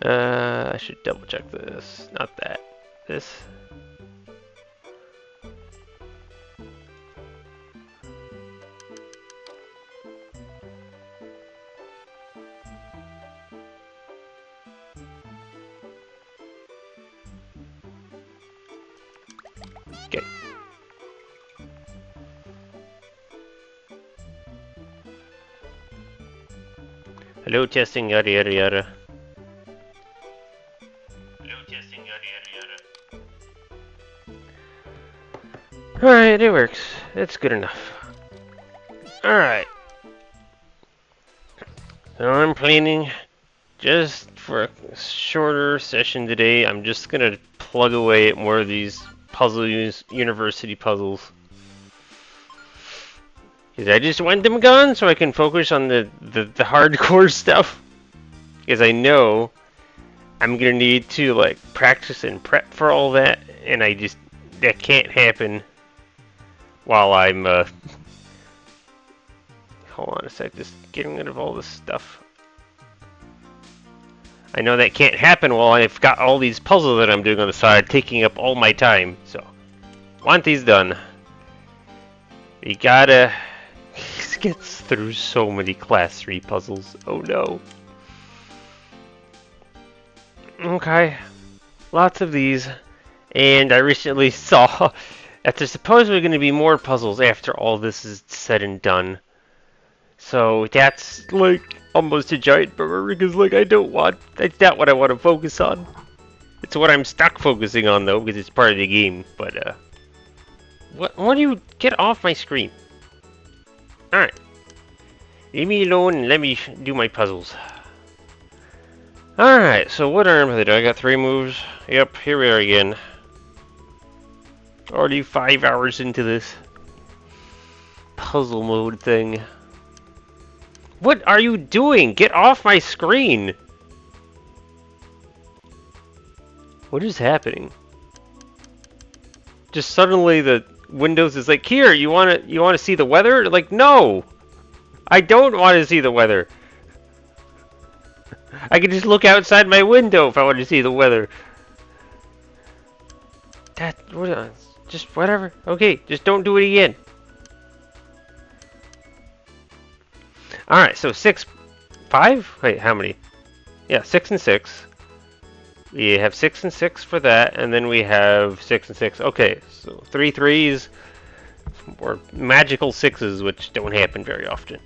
I should double check this. Not that. This. Okay. Hello, testing, yada yada yada. Hello, testing, yada yada yada. Alright, it works. It's good enough. Alright. So I'm planning just for a shorter session today. I'm just gonna plug away at more of these puzzles, university puzzles. Because I just want them gone so I can focus on the hardcore stuff. Because I know I'm gonna need to like practice and prep for all that, and that can't happen while I'm hold on a sec, just getting rid of all this stuff. I know that can't happen while I've got all these puzzles that I'm doing on the side taking up all my time. So, want these done. We gotta get through so many class 3 puzzles. Oh no. Okay. Lots of these. And I recently saw that there's supposedly going to be more puzzles after all this is said and done. So that's like almost a giant bummer because like that's not what I want to focus on. It's what I'm stuck focusing on though because it's part of the game. But what do you get off my screen? All right, leave me alone and let me do my puzzles. All right, so what arm do I got? 3 moves. Yep, here we are again. Already 5 hours into this puzzle mode thing. What are you doing? Get off my screen! What is happening? Just suddenly the Windows is like, here, you wanna see the weather? Like, no! I don't want to see the weather. I can just look outside my window if I want to see the weather. Just whatever. Okay, just don't do it again. Alright, so 6, 5? Wait, how many? Yeah, 6 and 6. We have 6 and 6 for that, and then we have 6 and 6. Okay, so 3 threes, or magical 6s, which don't happen very often.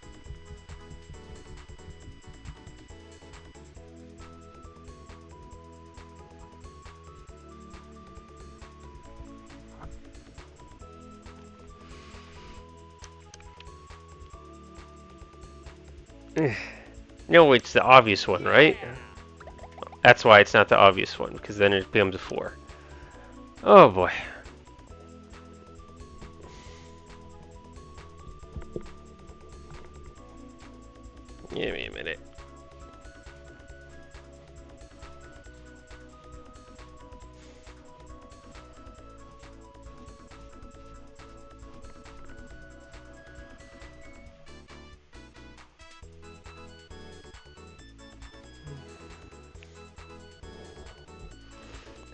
No, it's the obvious one, right? That's why it's not the obvious one, because then it becomes a 4. Oh boy. Give me a minute.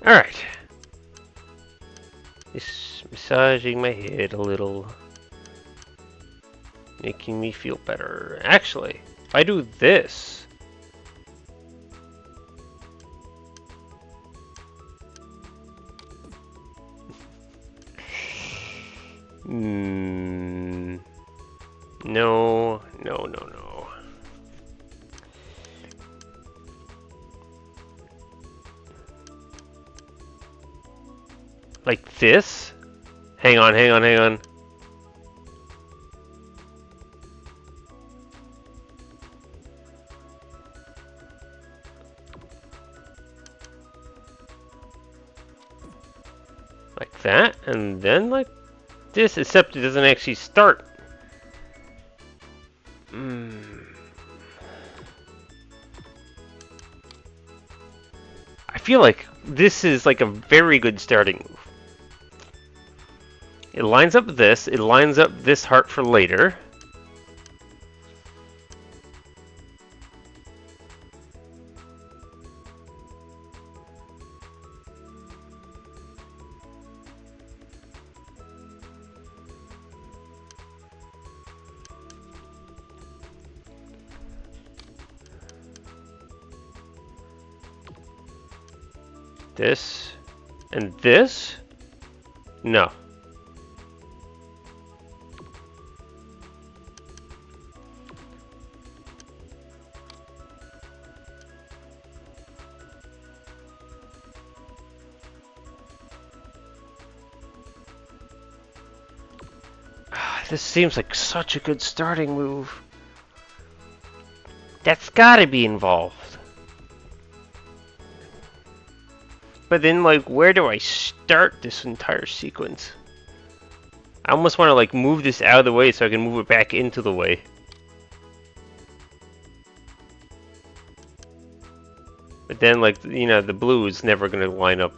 Alright. Just massaging my head a little. Making me feel better. Actually, if I do this... No. Like this? Hang on. Like that, and then like this, except it doesn't actually start. I feel like this is like a very good starting move. It lines up this, it lines up this heart for later. This and this? No. This seems like such a good starting move. That's gotta be involved. But then, like, where do I start this entire sequence? I almost want to, like, move this out of the way so I can move it back into the way. But then, like, you know, the blue is never going to line up.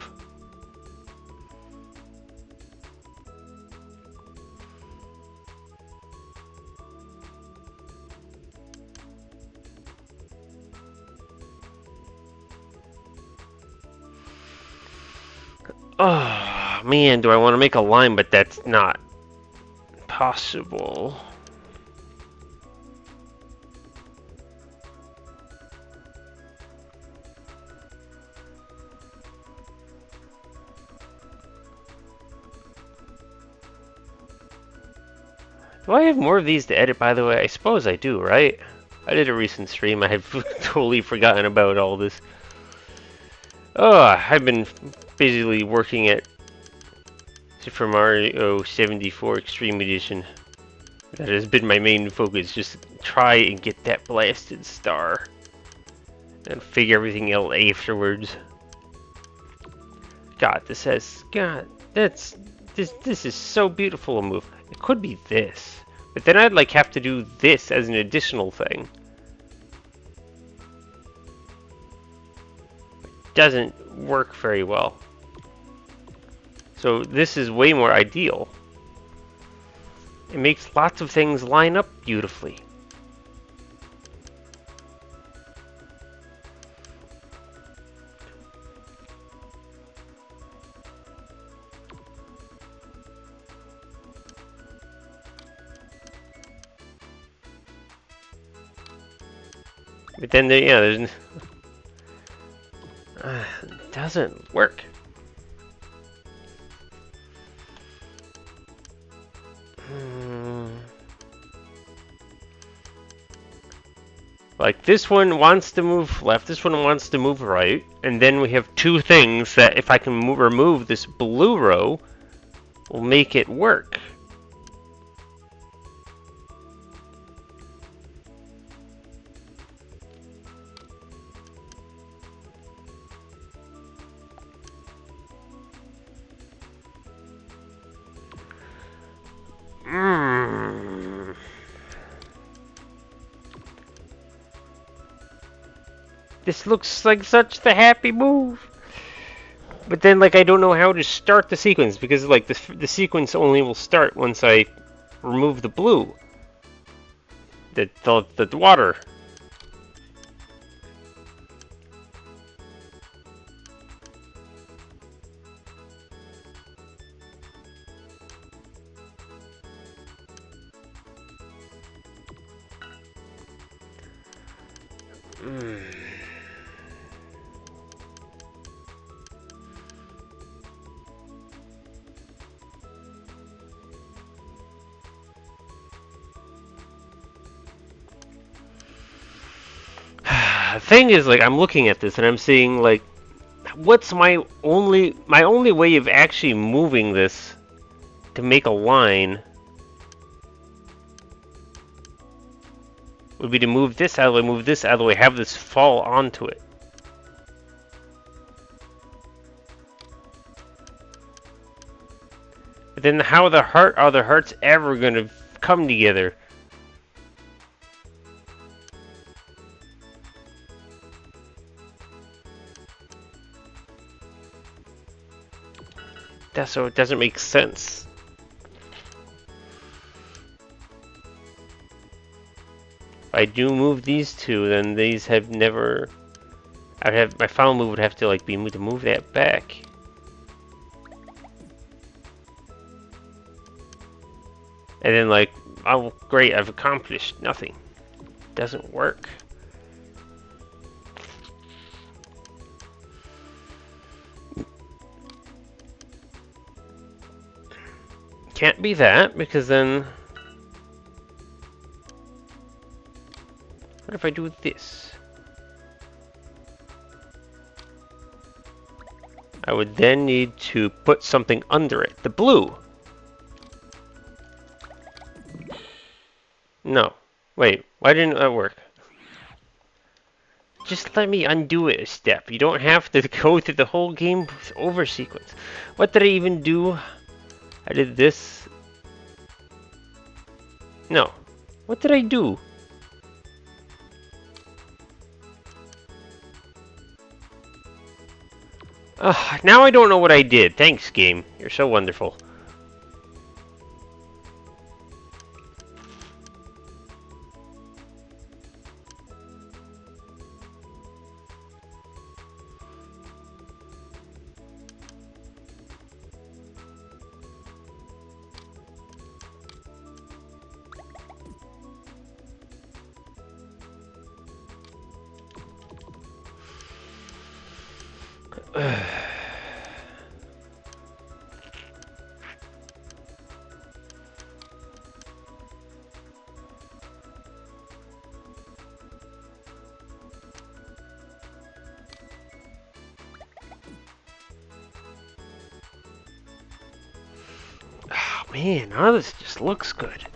Oh, man, do I want to make a line, but that's not possible. Do I have more of these to edit, by the way? I suppose I do, right? I did a recent stream. I have totally forgotten about all this. Oh, I've been basically working at Super Mario 74 Extreme Edition. That has been my main focus, just try and get that blasted star. And figure everything out afterwards. God, this is so beautiful a move. It could be this. But then I'd like have to do this as an additional thing. Doesn't work very well. So this is way more ideal. It makes lots of things line up beautifully. But then there's it doesn't work. Like this one wants to move left, this one wants to move right, and then we have two things that if I can remove this blue row, will make it work. This looks like such the happy move. But then, like, I don't know how to start the sequence because, like, the sequence only will start once I remove the blue. The water. The thing is, like, I'm looking at this and I'm seeing, like, what's my only way of actually moving this to make a line would be to move this out of the way, move this out of the way, have this fall onto it. But then how are the hearts ever gonna come together? So it doesn't make sense. If I do move these two, then these have never. I'd have my final move would have to like be to move that back. And then like, oh great, I've accomplished nothing. Doesn't work. Can't be that, because then... What if I do this? I would then need to put something under it. The blue. No. Wait, why didn't that work? Just let me undo it a step. You don't have to go through the whole game over sequence. What did I even do? I did this. No. What did I do? Now I don't know what I did. Thanks, game. You're so wonderful. Man, none of this just looks good.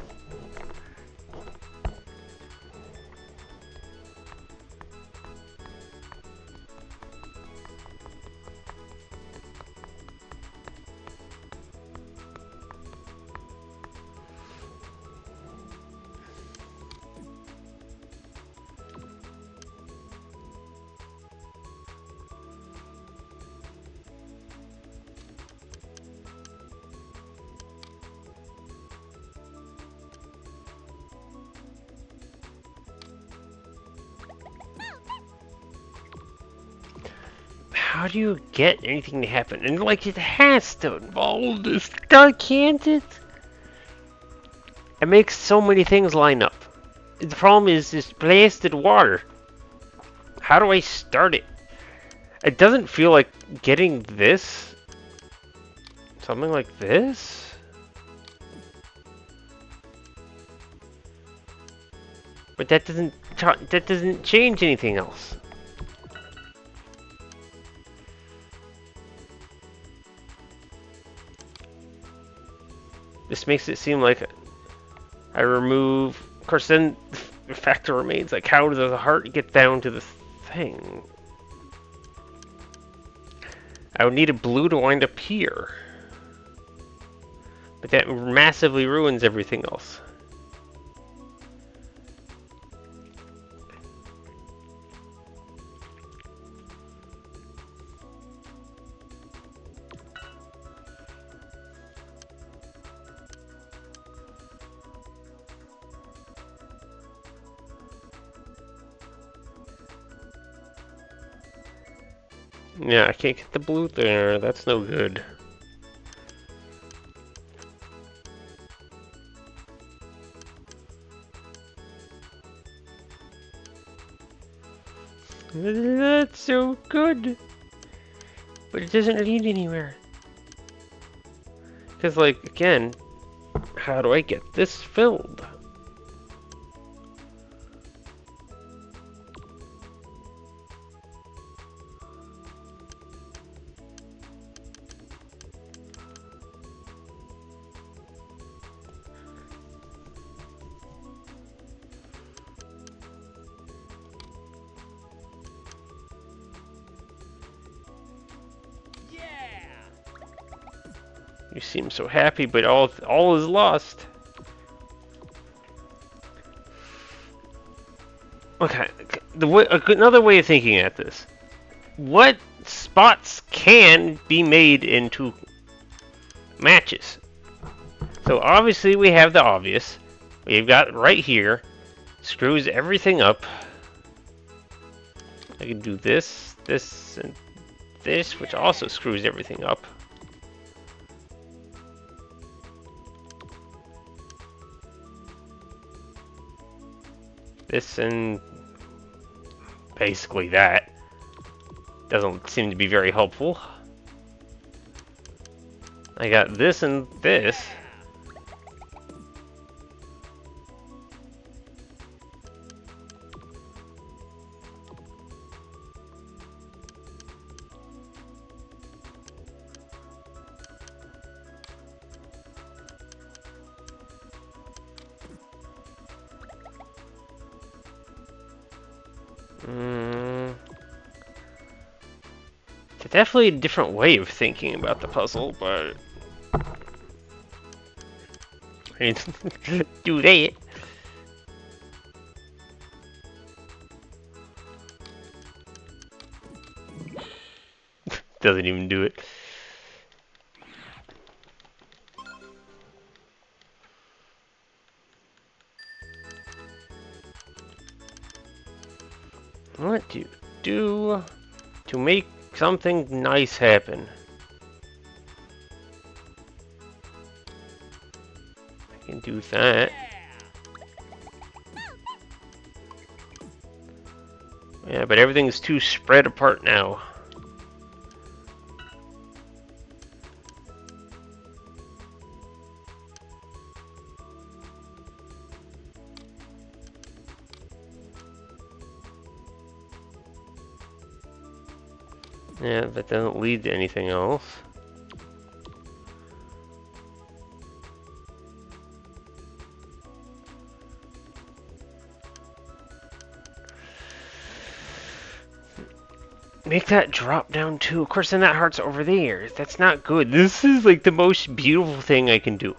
How do you get anything to happen? And like it has to involve this guy, can't it? It makes so many things line up. The problem is this blasted water. How do I start it? It doesn't feel like getting this. Something like this? But that doesn't change anything else. This makes it seem like I remove... Of course, then the factor remains, like, how does the heart get down to the thing? I would need a blue to wind up here. But that massively ruins everything else. Yeah, I can't get the blue there. That's no good. That's so good. But it doesn't lead anywhere. Because, like, again, how do I get this filled? You seem so happy, but all is lost. Okay, another way of thinking at this. What spots can be made into matches? So obviously we have the obvious. We've got right here. Screws everything up. I can do this, this, and this, which also screws everything up. This and basically that. Doesn't seem to be very helpful. I got this and this. Mm, it's definitely a different way of thinking about the puzzle, but I mean, do that. Doesn't even do it. What do you do to make something nice happen? I can do that. Yeah, but everything's too spread apart now. Yeah, that doesn't lead to anything else. Make that drop down too. Of course, then that heart's over there. That's not good. This is like the most beautiful thing I can do.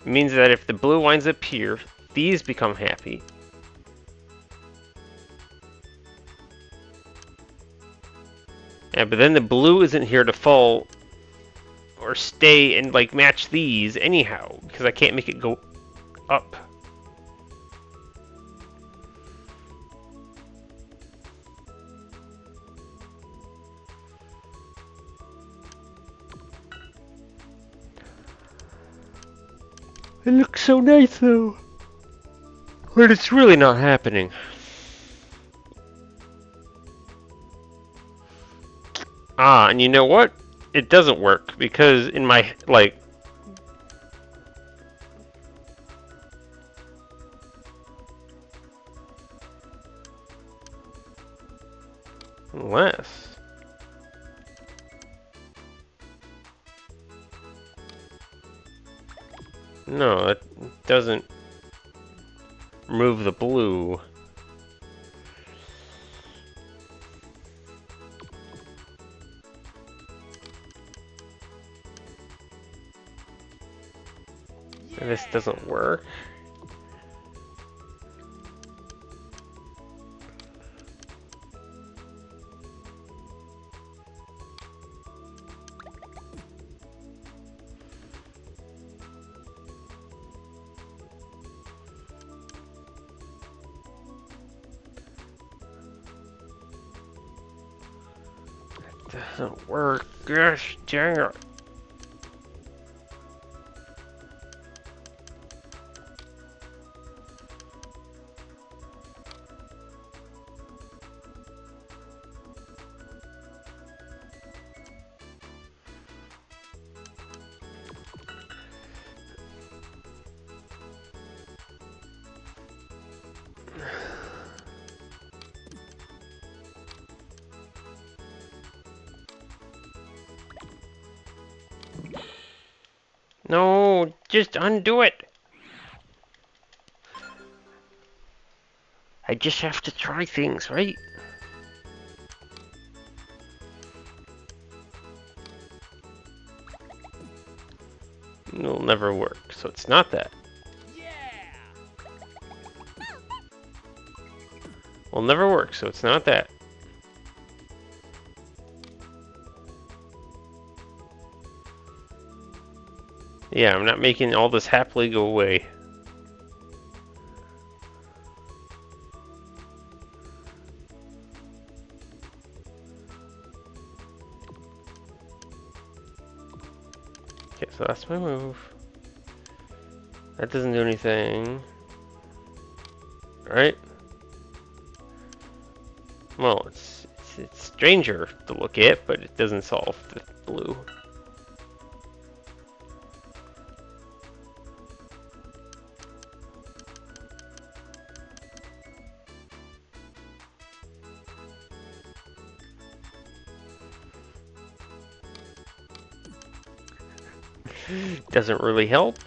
It means that if the blue winds up here, these become happy. Yeah, but then the blue isn't here to fall or stay and like match these anyhow, because I can't make it go up. It looks so nice though. But it's really not happening. Ah, and you know what? It doesn't work because in my, like, unless. No, it doesn't remove the blue. This doesn't work. Doesn't work. Gosh dang it. No, just undo it. I just have to try things, right? It'll never work, so it's not that. Will never work, so it's not that. Yeah, I'm not making all this happily go away. Okay, so that's my move. That doesn't do anything. Right? Well, it's stranger to look at, but it doesn't solve the blue. Doesn't really help.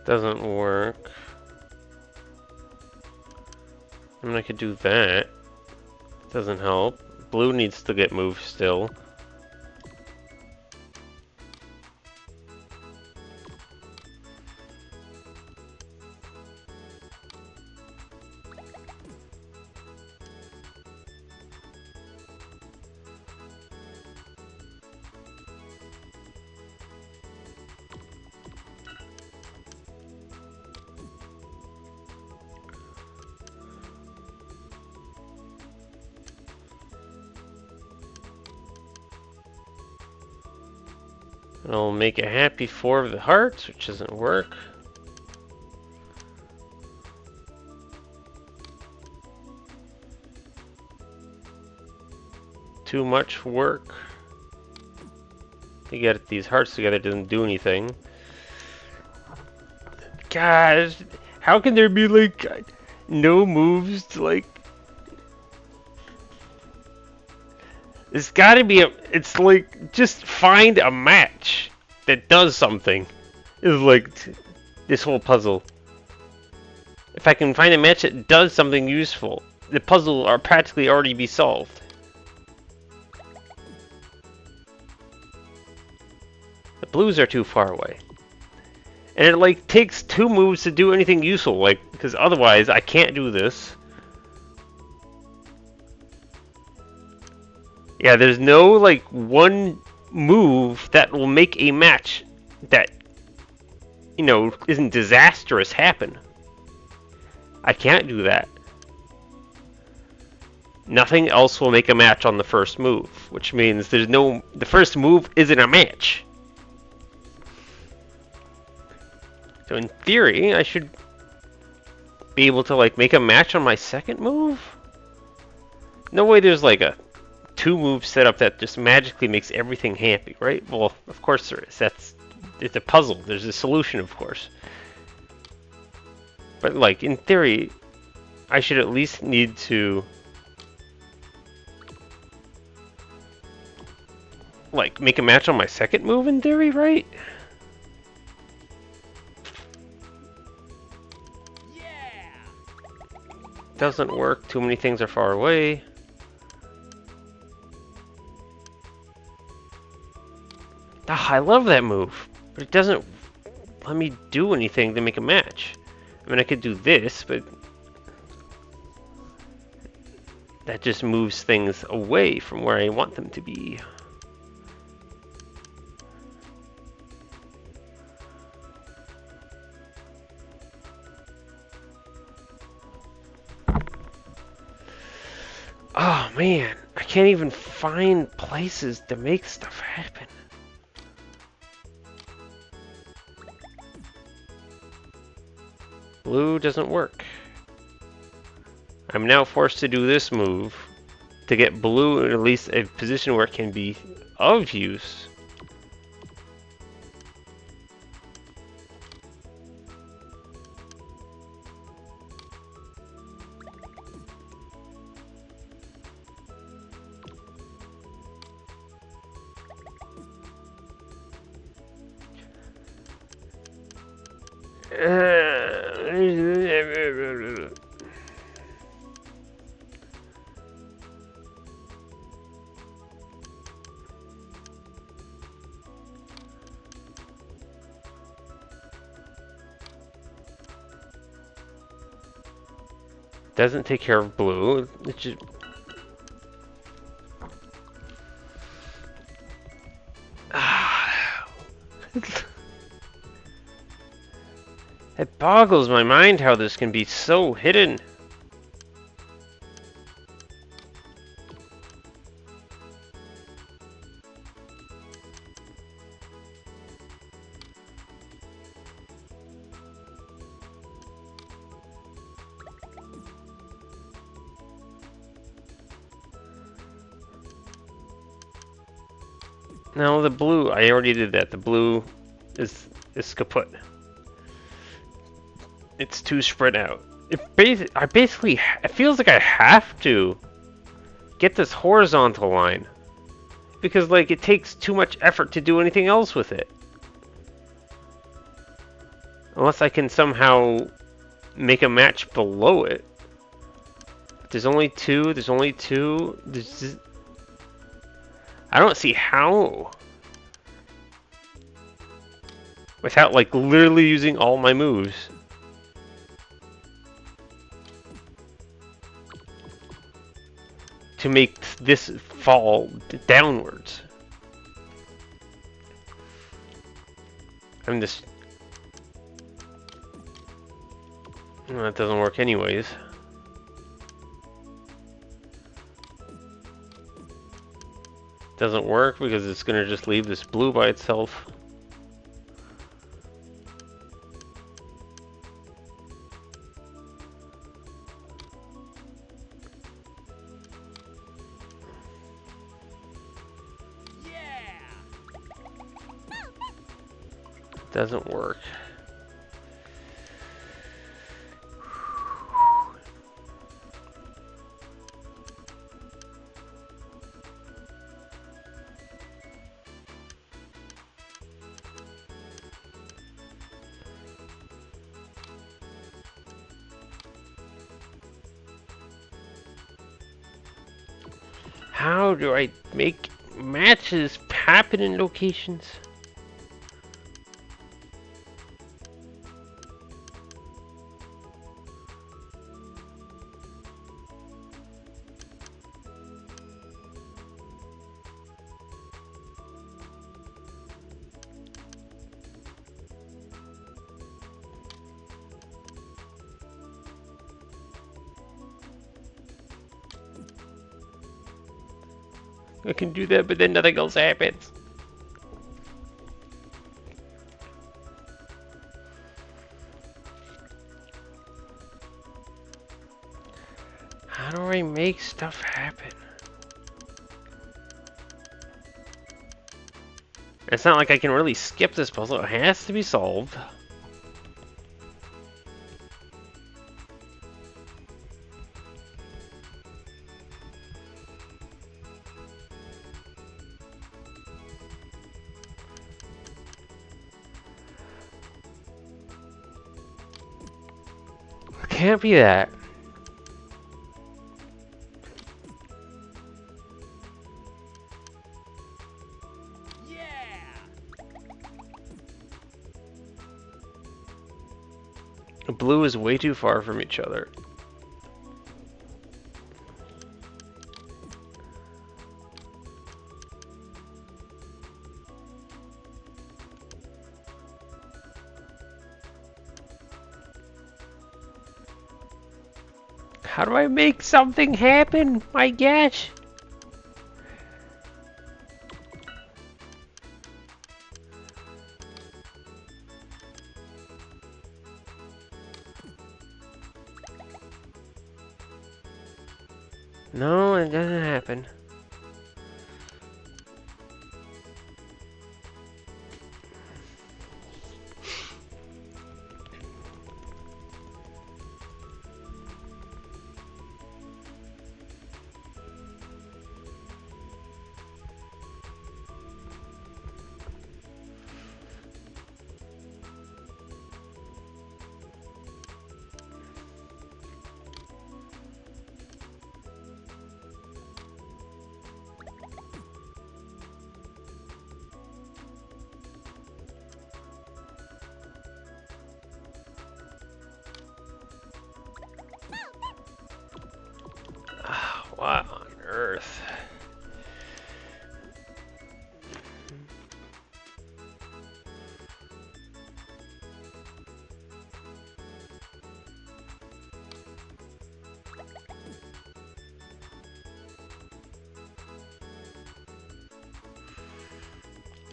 Doesn't work. I mean, I could do that. Doesn't help. Blue needs to get moved still. And I'll make a happy 4 of the hearts, which doesn't work. Too much work. To get these hearts together doesn't do anything. Gosh, how can there be like no moves to like? It's gotta be a. It's like just find a match that does something. Is like this whole puzzle. If I can find a match that does something useful, the puzzle will practically already be solved. The blues are too far away. And it like takes 2 moves to do anything useful, like, because otherwise I can't do this. Yeah, there's no like one move that will make a match that, you know, isn't disastrous happen. I can't do that. Nothing else will make a match on the first move, which means there's no, the first move isn't a match. So in theory, I should be able to like make a match on my second move? No way there's like a 2-move setup that just magically makes everything happy, right? Well, of course there is. It's a puzzle. There's a solution, of course. But like in theory, I should at least need to like make a match on my second move in theory, right? Doesn't work. Too many things are far away. Ah, I love that move, but it doesn't let me do anything to make a match. I mean, I could do this, but that just moves things away from where I want them to be. Oh man, I can't even find places to make stuff happen. Blue doesn't work. I'm now forced to do this move to get blue in at least a position where it can be of use. Doesn't take care of blue. It just... It boggles my mind how this can be so hidden. No, the blue, I already did that. The blue is kaput. It's too spread out. It feels like I have to get this horizontal line because like it takes too much effort to do anything else with it. Unless I can somehow make a match below it. There's only two. There's only two. I don't see how. Without, like, literally using all my moves. To make this fall downwards. I mean, this... Well, that doesn't work anyways. Doesn't work because it's going to just leave this blue by itself. Doesn't work. How do I make matches happen in locations? I can do that, but then nothing else happens. How do I make stuff happen? It's not like I can really skip this puzzle. It has to be solved. It can't be that. Blue is way too far from each other. How do I make something happen? My gosh. No, it doesn't happen. What on earth?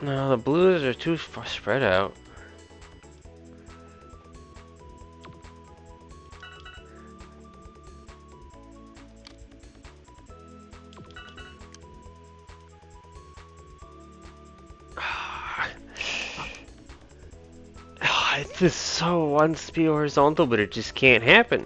No, the blues are too far spread out. It's just so wants to be horizontal, but it just can't happen.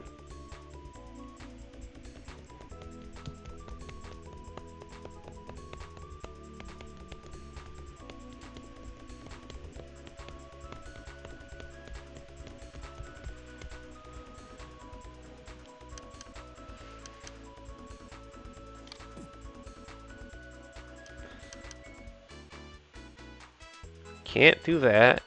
Can't do that.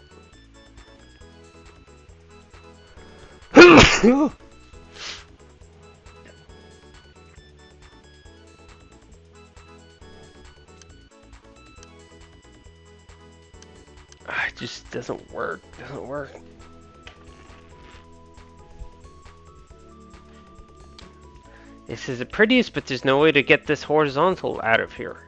It just doesn't work. Doesn't work. This is the prettiest, but there's no way to get this horizontal out of here.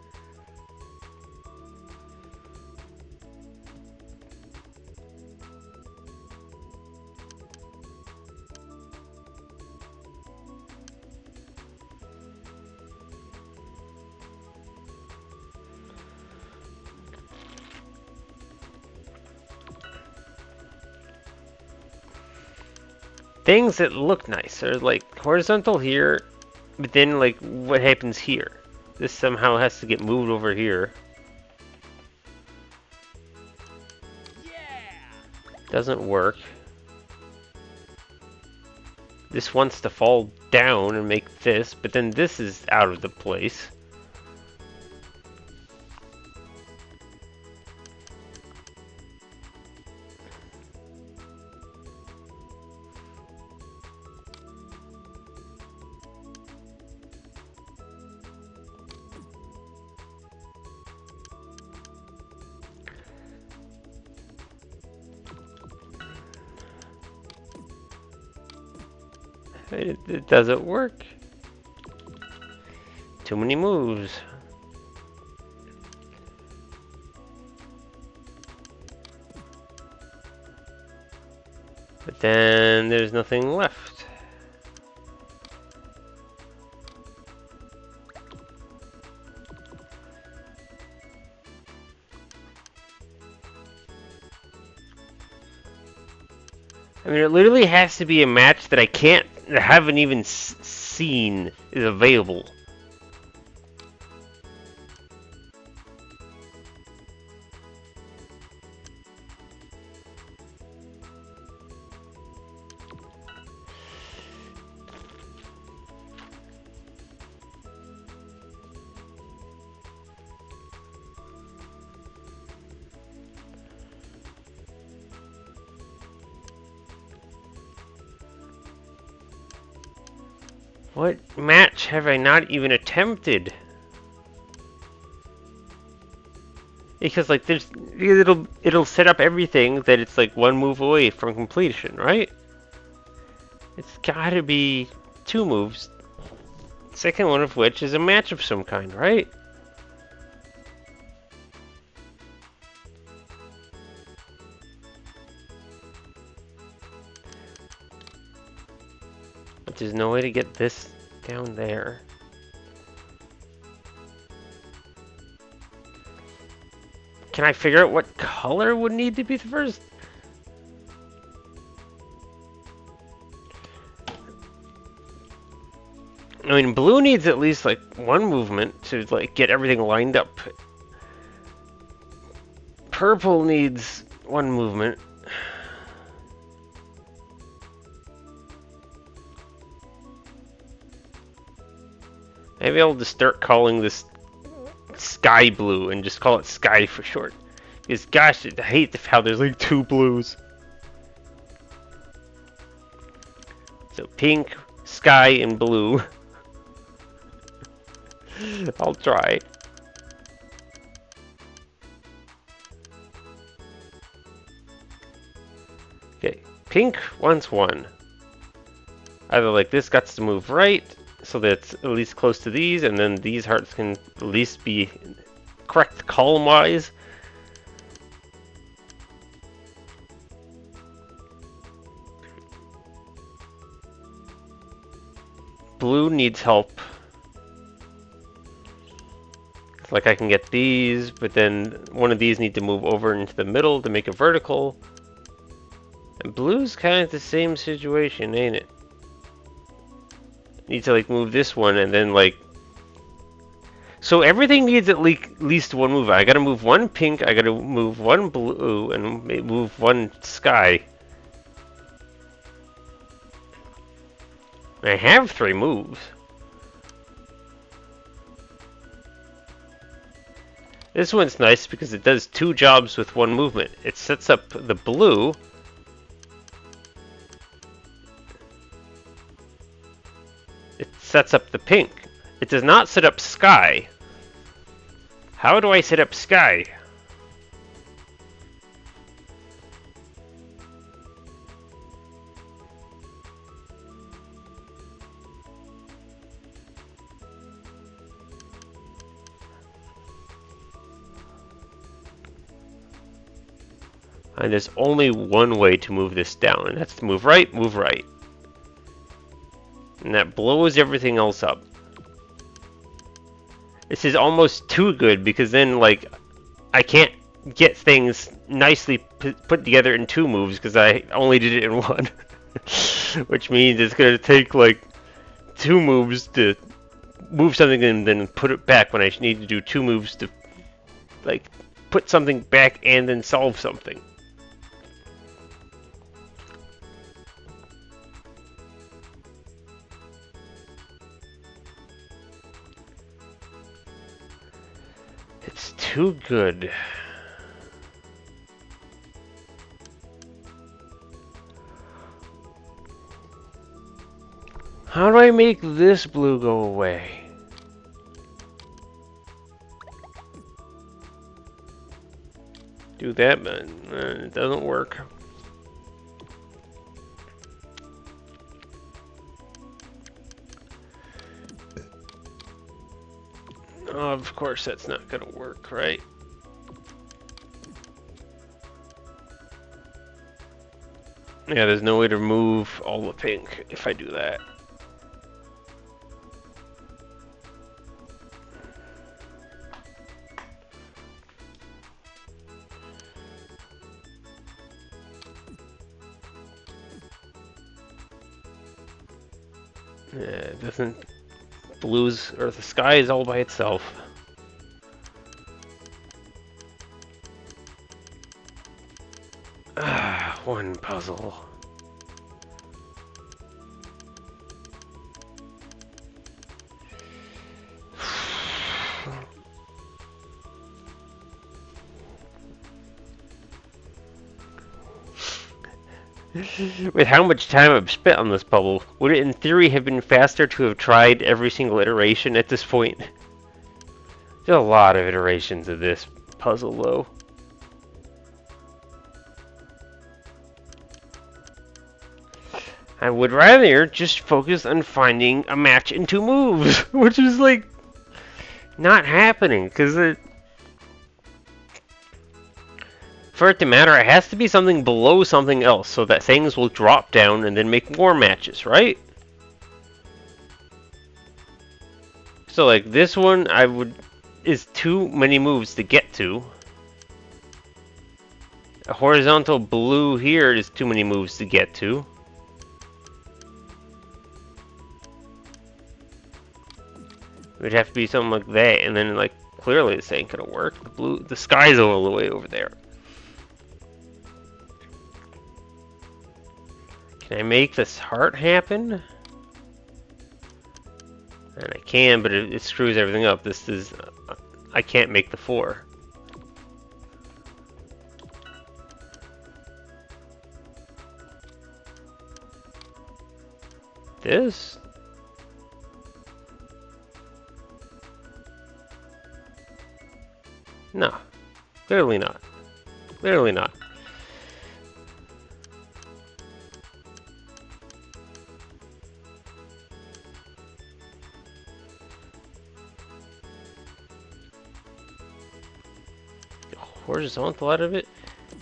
Things that look nice are like horizontal here, but then like what happens here? This somehow has to get moved over here. Doesn't work. This wants to fall down and make this, but then this is out of the place. It doesn't work. Too many moves. But then there's nothing left. I mean, it literally has to be a match that I haven't even seen is available. What match have I not even attempted? Because like it'll set up everything that it's like one move away from completion, right? It's gotta be 2 moves. Second one of which is a match of some kind, right? But there's no way to get this down there. Can I figure out what color would need to be the first? I mean, blue needs at least like 1 movement to like get everything lined up. Purple needs 1 movement. Maybe I'll just start calling this sky blue and just call it sky for short. Because gosh, I hate how there's like 2 blues. So pink, sky, and blue. I'll try. Okay, pink wants 1. Either like this got to move right, so that it's at least close to these, and then these hearts can at least be correct column-wise. Blue needs help. Like I can get these, but then one of these need to move over into the middle to make a vertical. And blue's kind of the same situation, ain't it? Need to like move this one and then like... So everything needs at least 1 move. I gotta move 1 pink, I gotta move 1 blue, and move 1 sky. I have 3 moves. This one's nice because it does two jobs with one movement. It sets up the blue. It sets up the pink. It does not set up sky. How do I set up sky? And there's only one way to move this down, and that's to move right, move right. And that blows everything else up. This is almost too good because then, like, I can't get things nicely put together in two moves because I only did it in one. Which means it's going to take, like, two moves to move something and then put it back when I need to do two moves to, like, put something back and then solve something. It's too good. How do I make this blue go away? Do that, but it doesn't work. Oh, of course that's not gonna work, right? Yeah, there's no way to move all the pink if I do that. Yeah, it doesn't. Blues or the sky is all by itself. Ah, one puzzle. With how much time I've spent on this puzzle, would it in theory have been faster to have tried every single iteration at this point? There's a lot of iterations of this puzzle, though. I would rather just focus on finding a match in two moves, which is like not happening, because for it to matter, it has to be something below something else so that things will drop down and then make more matches, right? So like this one, is too many moves to get to. A horizontal blue here is too many moves to get to. It would have to be something like that, and then like clearly this ain't gonna work. The sky's all the way over there. Can I make this heart happen? And I can, but it screws everything up. This is, I can't make the 4. This? No, clearly not. Clearly not. Horizontal out of it.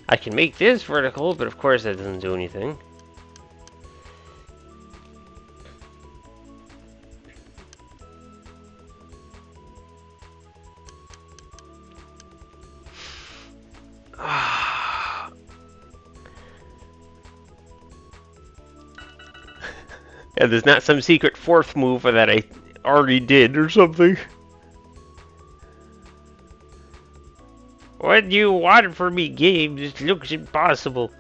I can make this vertical, but of course that doesn't do anything. Yeah, there's not some secret 4th move that I already did or something. What do you want from me, game? This looks impossible.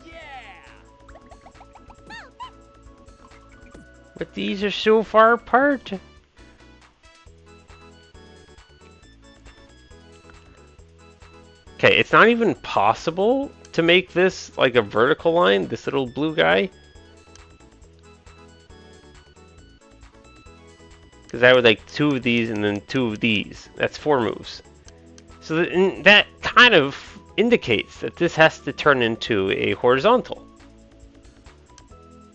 Yeah. But these are so far apart. Okay, it's not even possible to make this like a vertical line, this little blue guy. Because I would like 2 of these and then 2 of these. That's 4 moves. So that kind of indicates that this has to turn into a horizontal.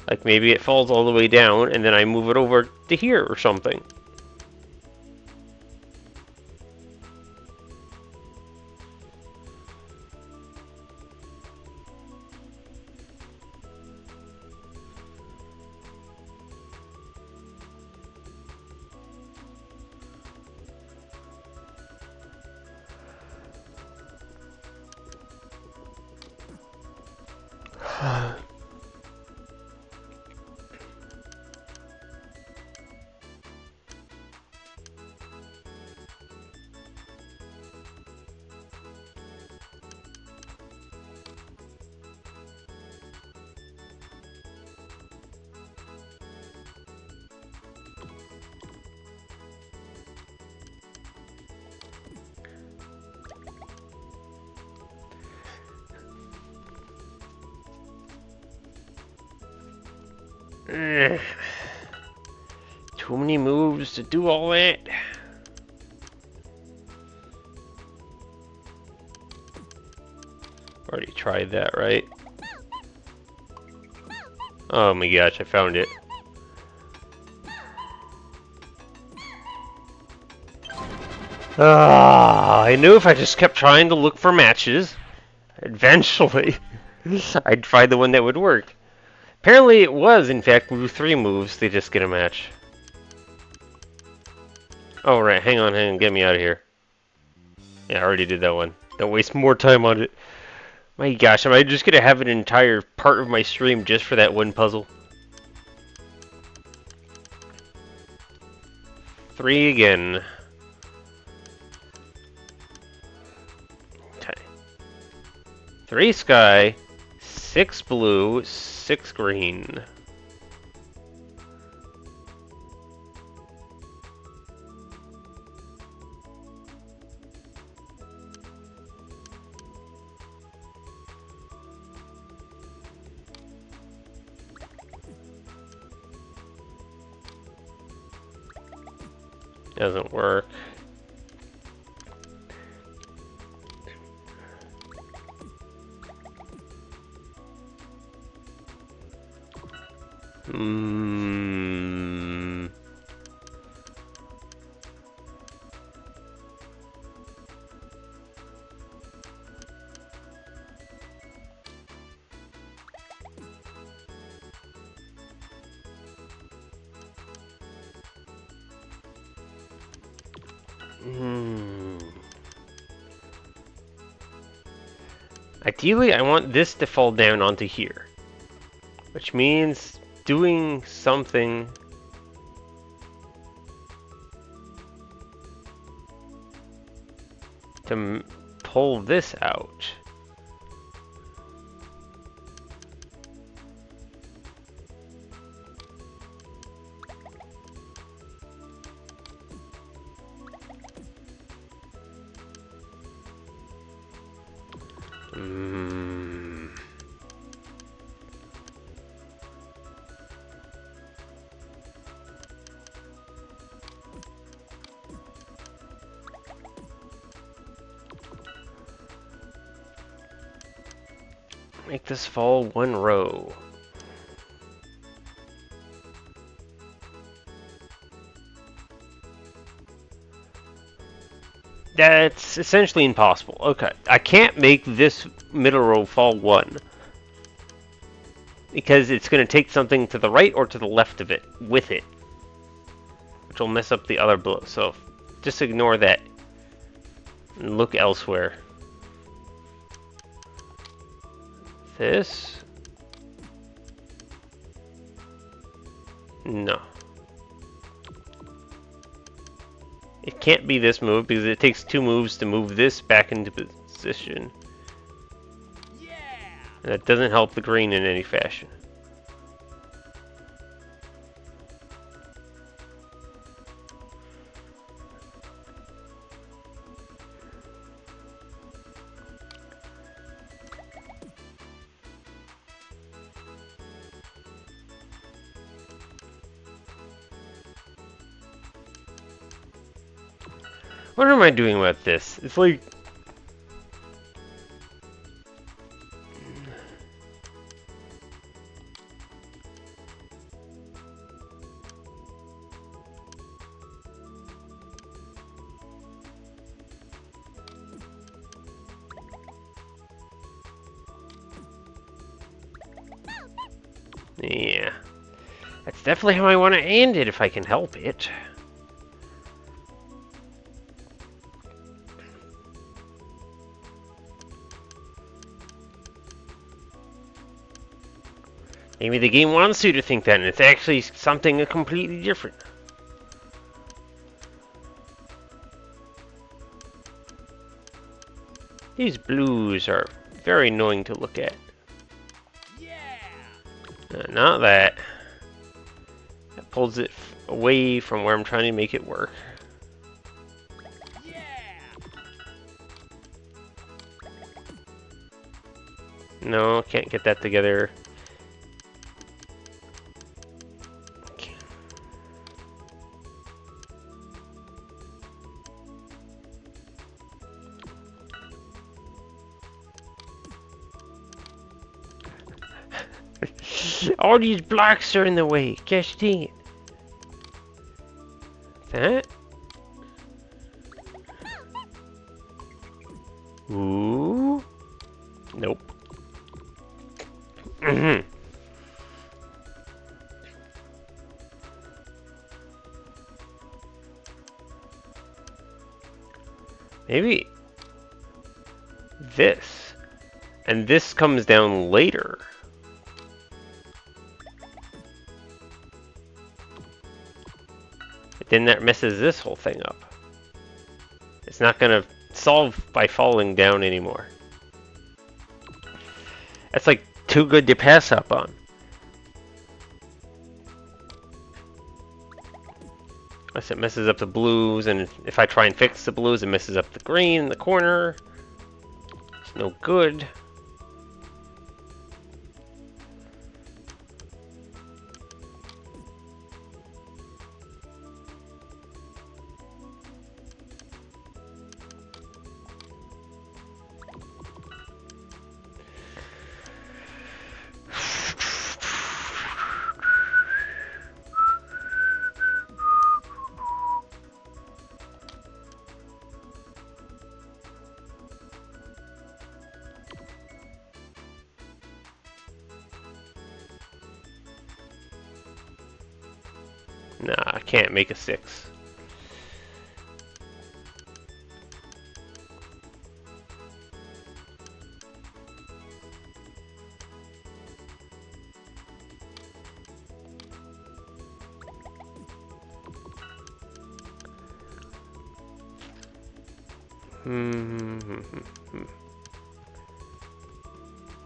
Like maybe it falls all the way down and then I move it over to here or something. Too many moves to do all that. Already tried that, right? Oh my gosh, I found it. I knew if I just kept trying to look for matches, eventually I'd find the one that would work. Apparently it was, in fact, move 3 moves, they just get a match. Oh right, hang on, get me out of here. Yeah, I already did that one. Don't waste more time on it. My gosh, am I just gonna have an entire part of my stream just for that one puzzle? 3 again. Okay. 3 sky, 6 blue, 6 green. Doesn't work. Ideally, I want this to fall down onto here, which means doing something to pull this out. Make this fall 1 row. That's essentially impossible. Okay, I can't make this middle row fall 1. Because it's going to take something to the right or to the left of it, with it. Which will mess up the other below. So, just ignore that. And look elsewhere. This? No. It can't be this move because it takes 2 moves to move this back into position. Yeah! And that doesn't help the green in any fashion. What am I doing with this? It's like... Yeah. That's definitely how I want to end it if I can help it. Maybe the game wants you to think that, and it's actually something completely different. These blues are very annoying to look at. Not that. That pulls it away from where I'm trying to make it work. No, can't get that together. All these blocks are in the way. Gosh dang it. That? Ooh. Nope. Maybe this. And this comes down later. But then that messes this whole thing up. It's not gonna solve by falling down anymore. That's like too good to pass up on. Unless it messes up the blues, and if I try and fix the blues, it messes up the green in the corner. It's no good. Nah, I can't make a 6.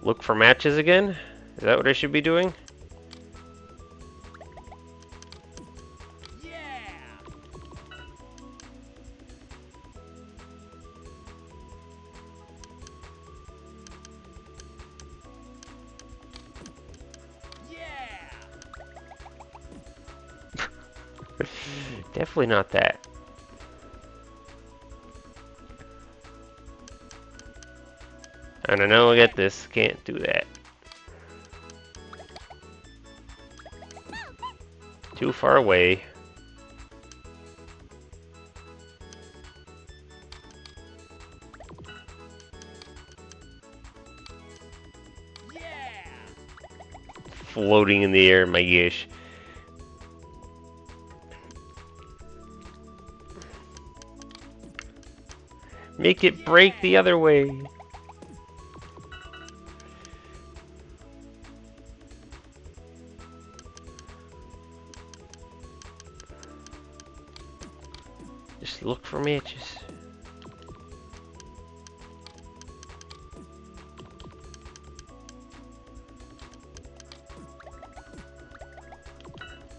Look for matches again? Is that what I should be doing? Definitely not that. I don't know, get this. Can't do that. Too far away. Floating in the air, my gosh. Make it break the other way. Just look for matches.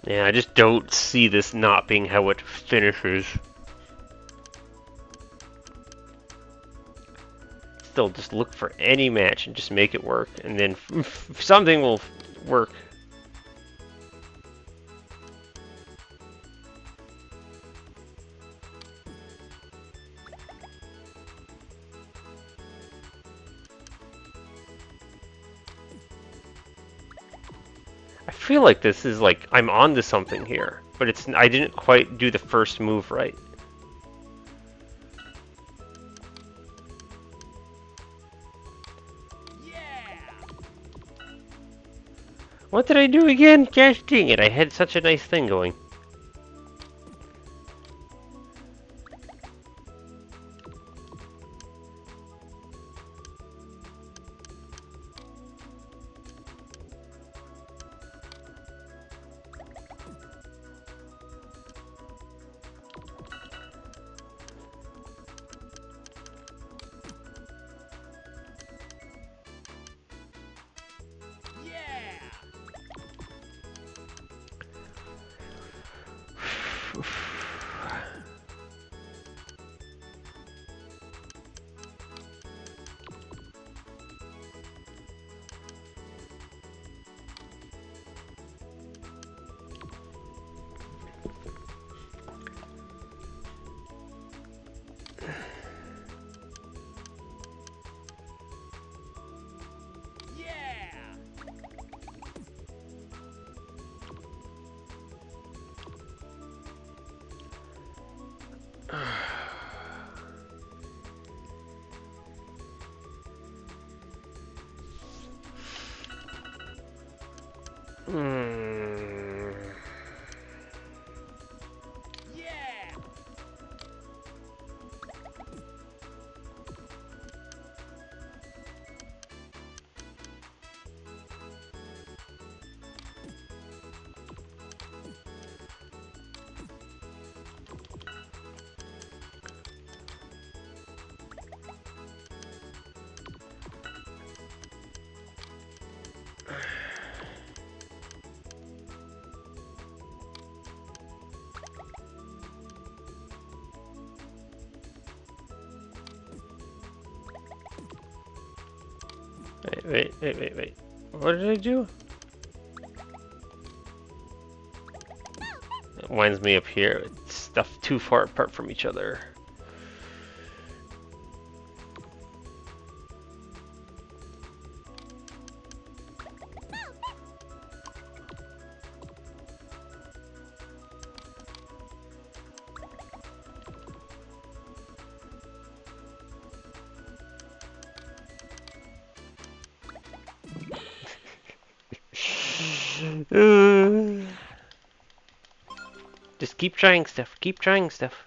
Yeah, I just don't see this not being how it finishes. Still, just look for any match and just make it work, and then something will work. feel like this is like I'm onto something here, but I didn't quite do the first move right. What did I do again? Gosh dang it, I had such a nice thing going. Wait. What did I do? It winds me up here. It's stuff too far apart from each other. Just keep trying stuff. Keep trying stuff.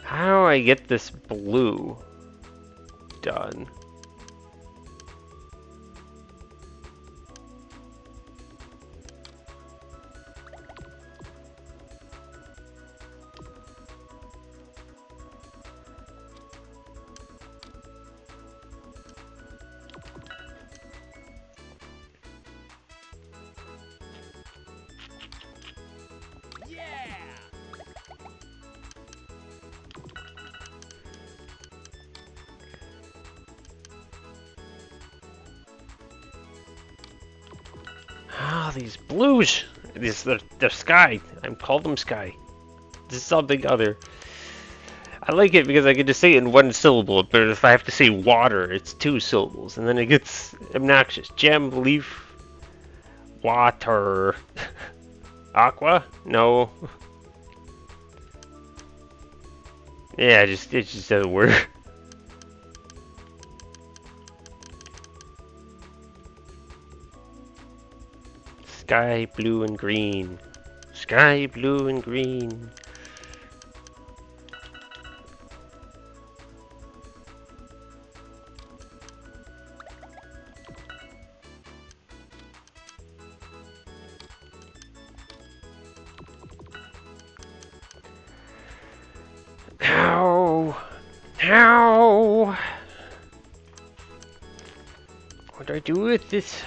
How do I get this blue done? Ah, these blues. They're sky. I called them sky. This is something other. I like it because I can just say it in one syllable, but if I have to say water, it's two syllables, and then it gets obnoxious. Gem, leaf, water. Aqua? No. Yeah, it just doesn't work. Sky, blue, and green. Sky, blue, and green. How? How? What do I do with this?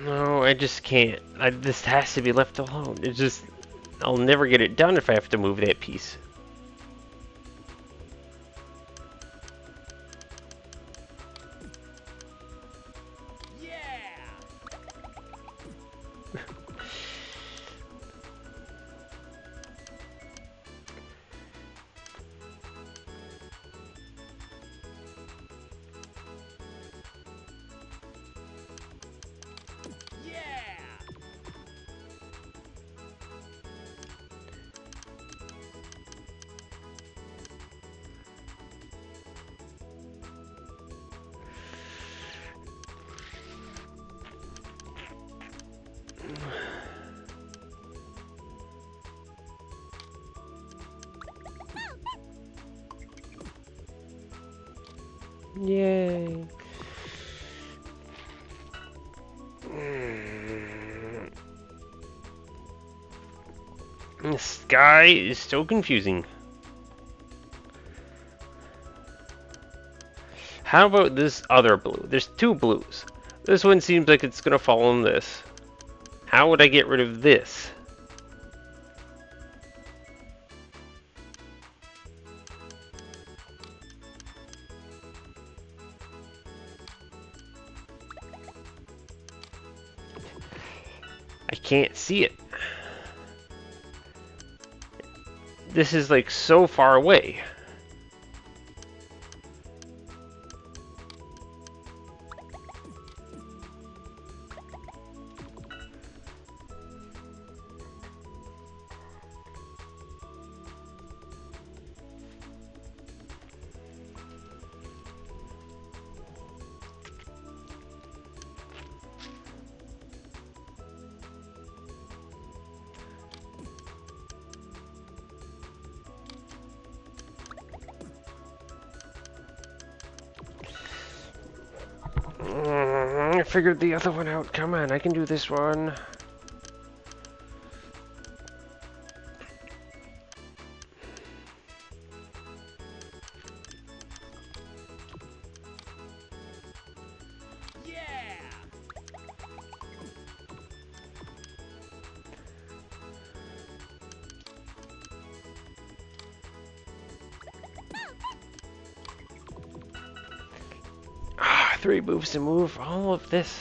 No, I just can't. This has to be left alone. It's just, I'll never get it done if I have to move that piece. Yay. The sky is so confusing. How about this other blue? There's two blues. This one seems like it's gonna fall on this. How would I get rid of this? I can't see it. This is like so far away. I figured the other one out. Come on, I can do this one. Three moves to move all of this.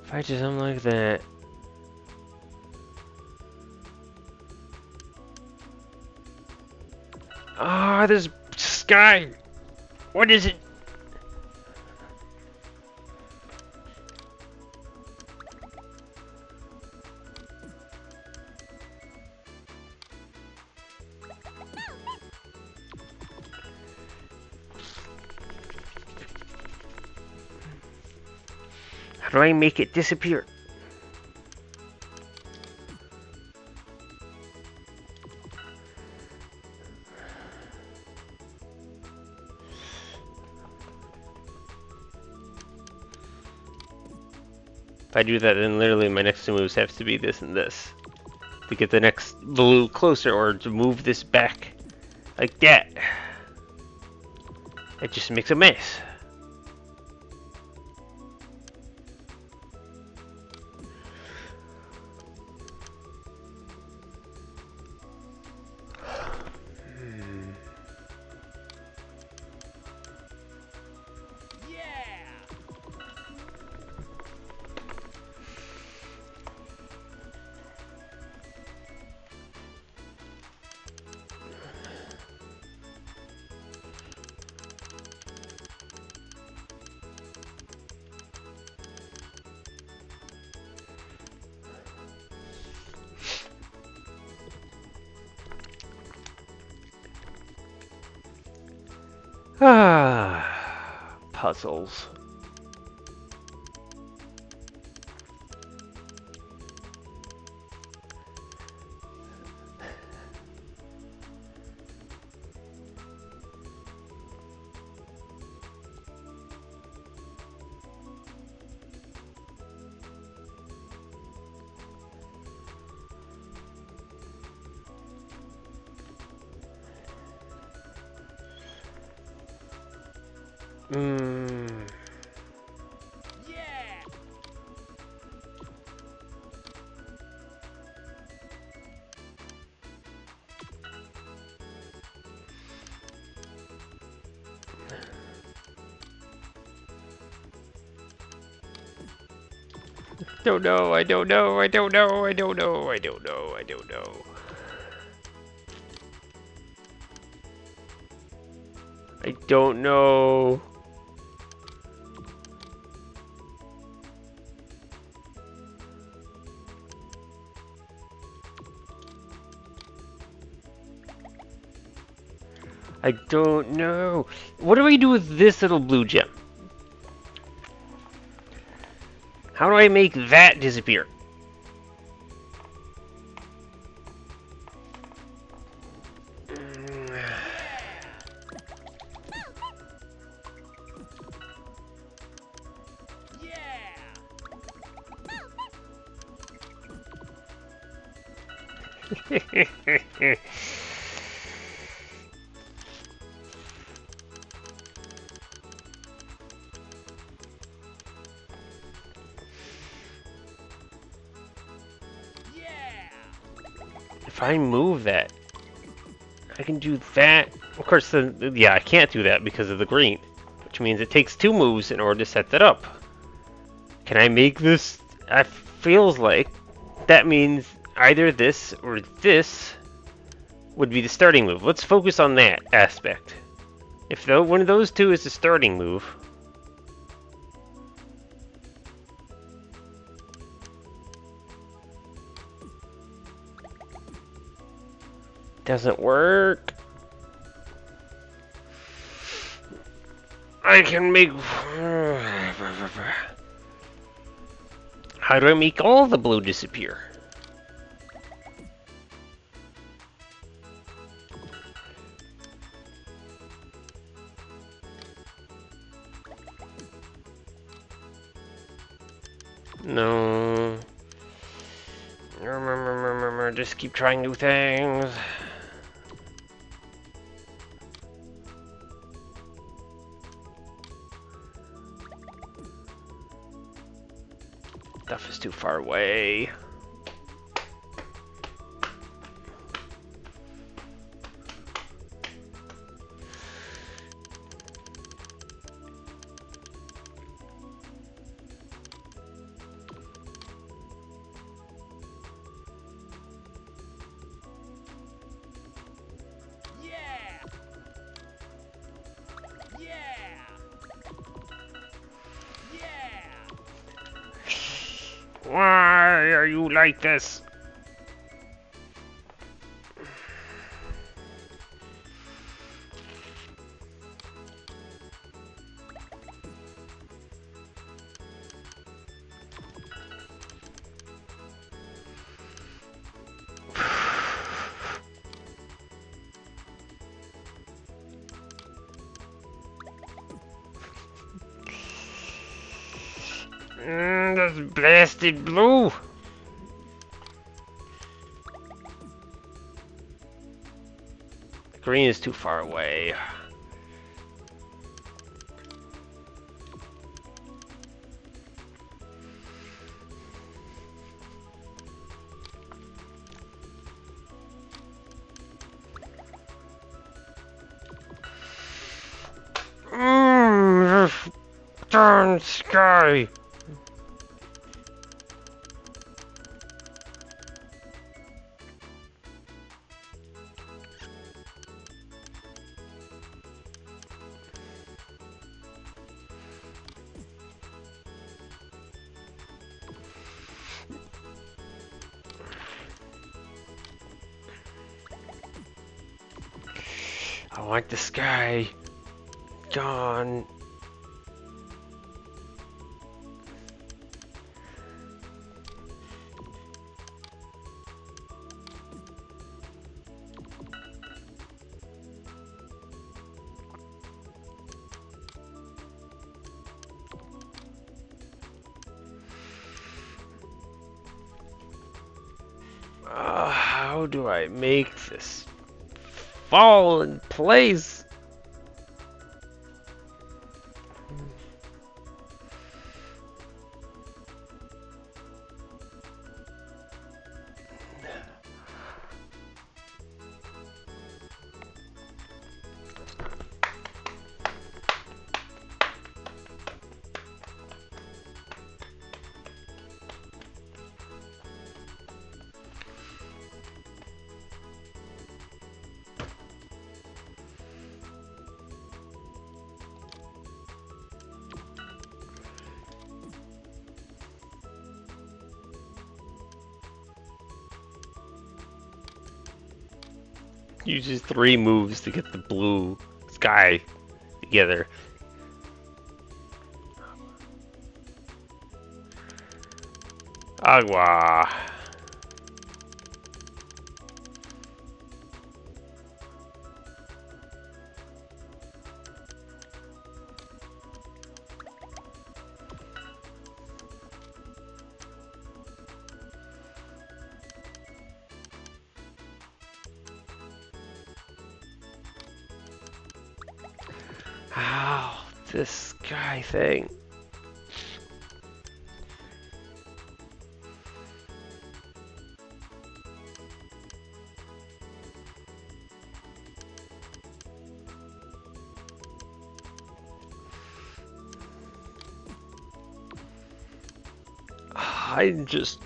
If I do something like that. Ah, this sky. What is it? How do I make it disappear? If I do that, then literally my next two moves have to be this and this to get the next blue closer, or to move this back like that. It just makes a mess. Ah, puzzles. Don't know, I don't know, I don't know, I don't know, I don't know, I don't know. I don't know. I don't know. What do I do with this little blue gem? How do I make that disappear? If I move that, I can do that. Of course, yeah, I can't do that because of the green, which means it takes 2 moves in order to set that up. Can I make this? It feels like that means either this or this would be the starting move. Let's focus on that aspect. If one of those two is the starting move, doesn't work. I can make... How do I make all the blue disappear? No. Just keep trying new things. Stuff is too far away. Why are you like this? That's blasted blue. Green is too far away. Darn sky. I want the sky. Gone. How do I make this fall in place? Uses 3 moves to get the blue sky together. Agua. Ow, this sky thing. I just...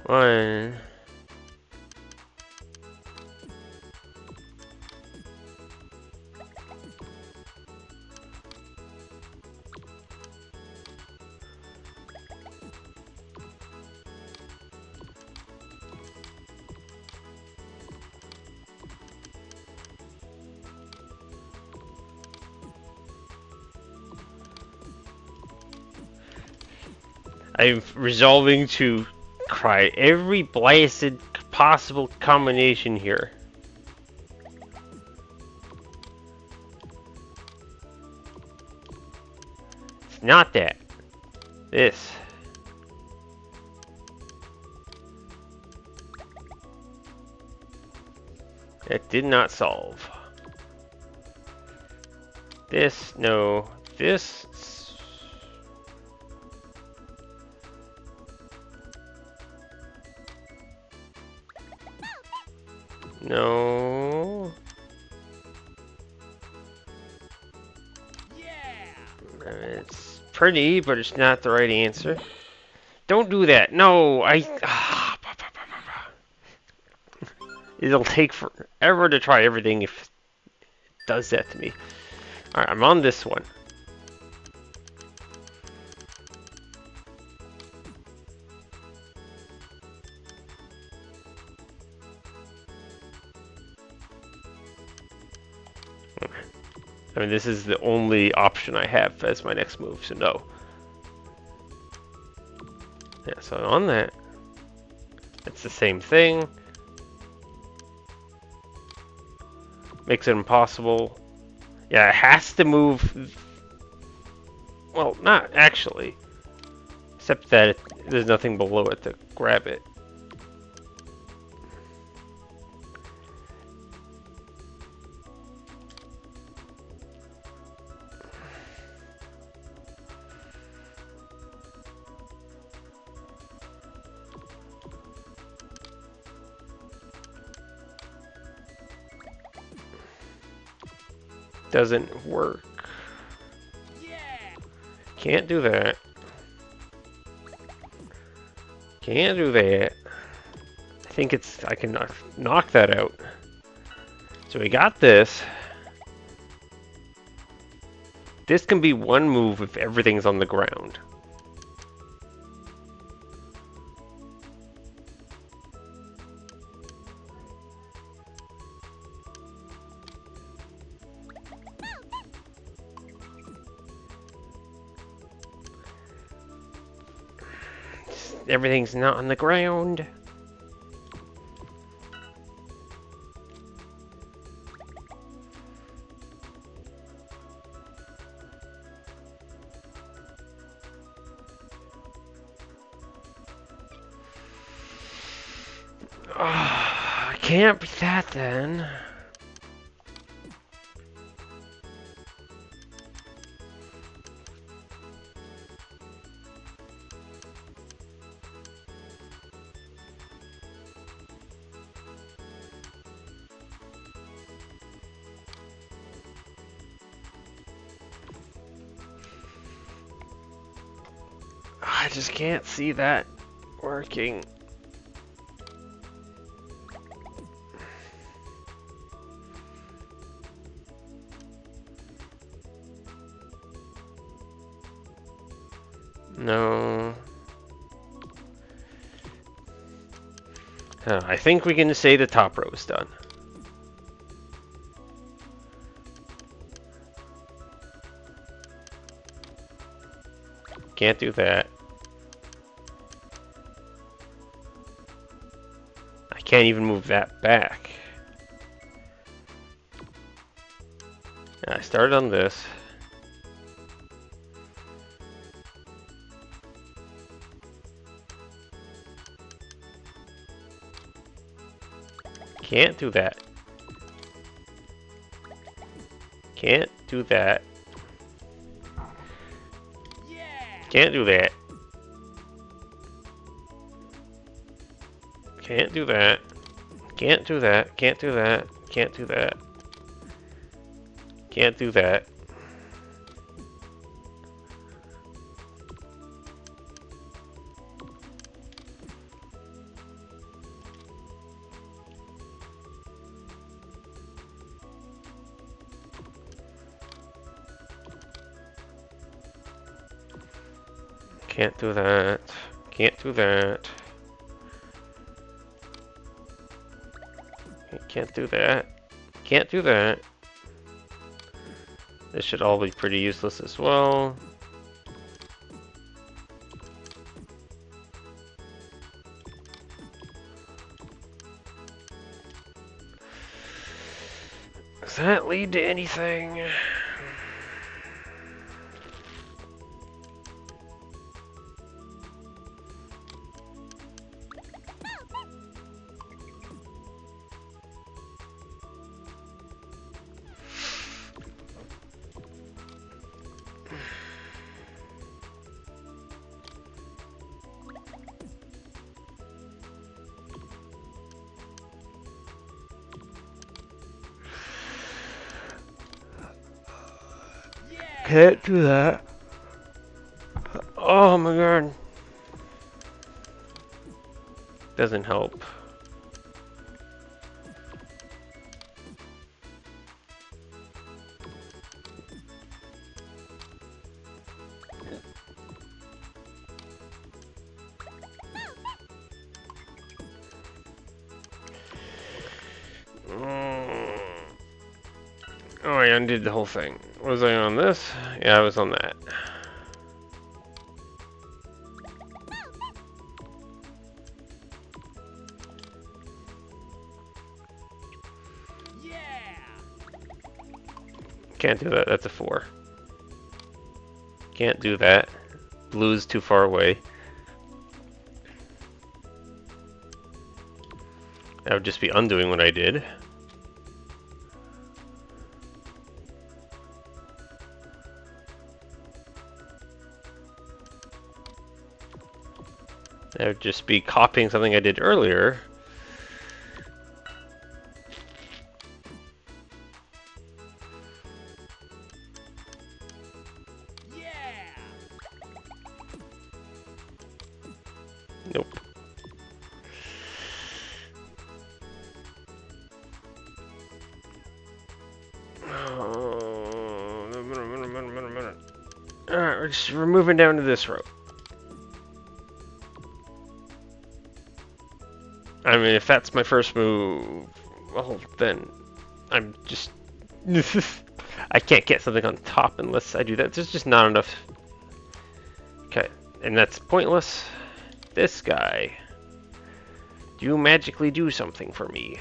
One. I'm resolving to try every blasted possible combination here. It's not that. This. That did not solve. This, no. This. No. It's pretty, but it's not the right answer. Don't do that. No, it'll take forever to try everything if it does that to me. Alright, I'm on this one. I mean, this is the only option I have as my next move, so no. Yeah, so on that, it's the same thing. Makes it impossible. Yeah, it has to move. Well, not actually. Except that there's nothing below it to grab it. Doesn't work. Can't do that. Can't do that. I think I can knock that out. So we got this. This can be one move if everything's on the ground. Everything's not on the ground. Oh, can't be that then. I just can't see that working. No. I think we can say the top row is done. Can't do that. I can't even move that back. I started on this. Can't do that. Can't do that. Can't do that. Can't do that. Can't do that. Can't do that. Can't do that. Can't do that. Can't do that. Can't do that. Can't do that. Can't do that. This should all be pretty useless as well. Does that lead to anything? Can't do that. Oh my god. Doesn't help. Oh, I undid the whole thing. Was I on this? Yeah, I was on that. Can't do that. That's a 4. Can't do that. Blue's too far away. That would just be undoing what I did. That would just be copying something I did earlier. Nope. Alright, we're moving down to this road. I mean, if that's my first move, well, then I'm just... I can't get something on top unless I do that. There's just not enough. Okay, and that's pointless. This guy. Do you magically do something for me?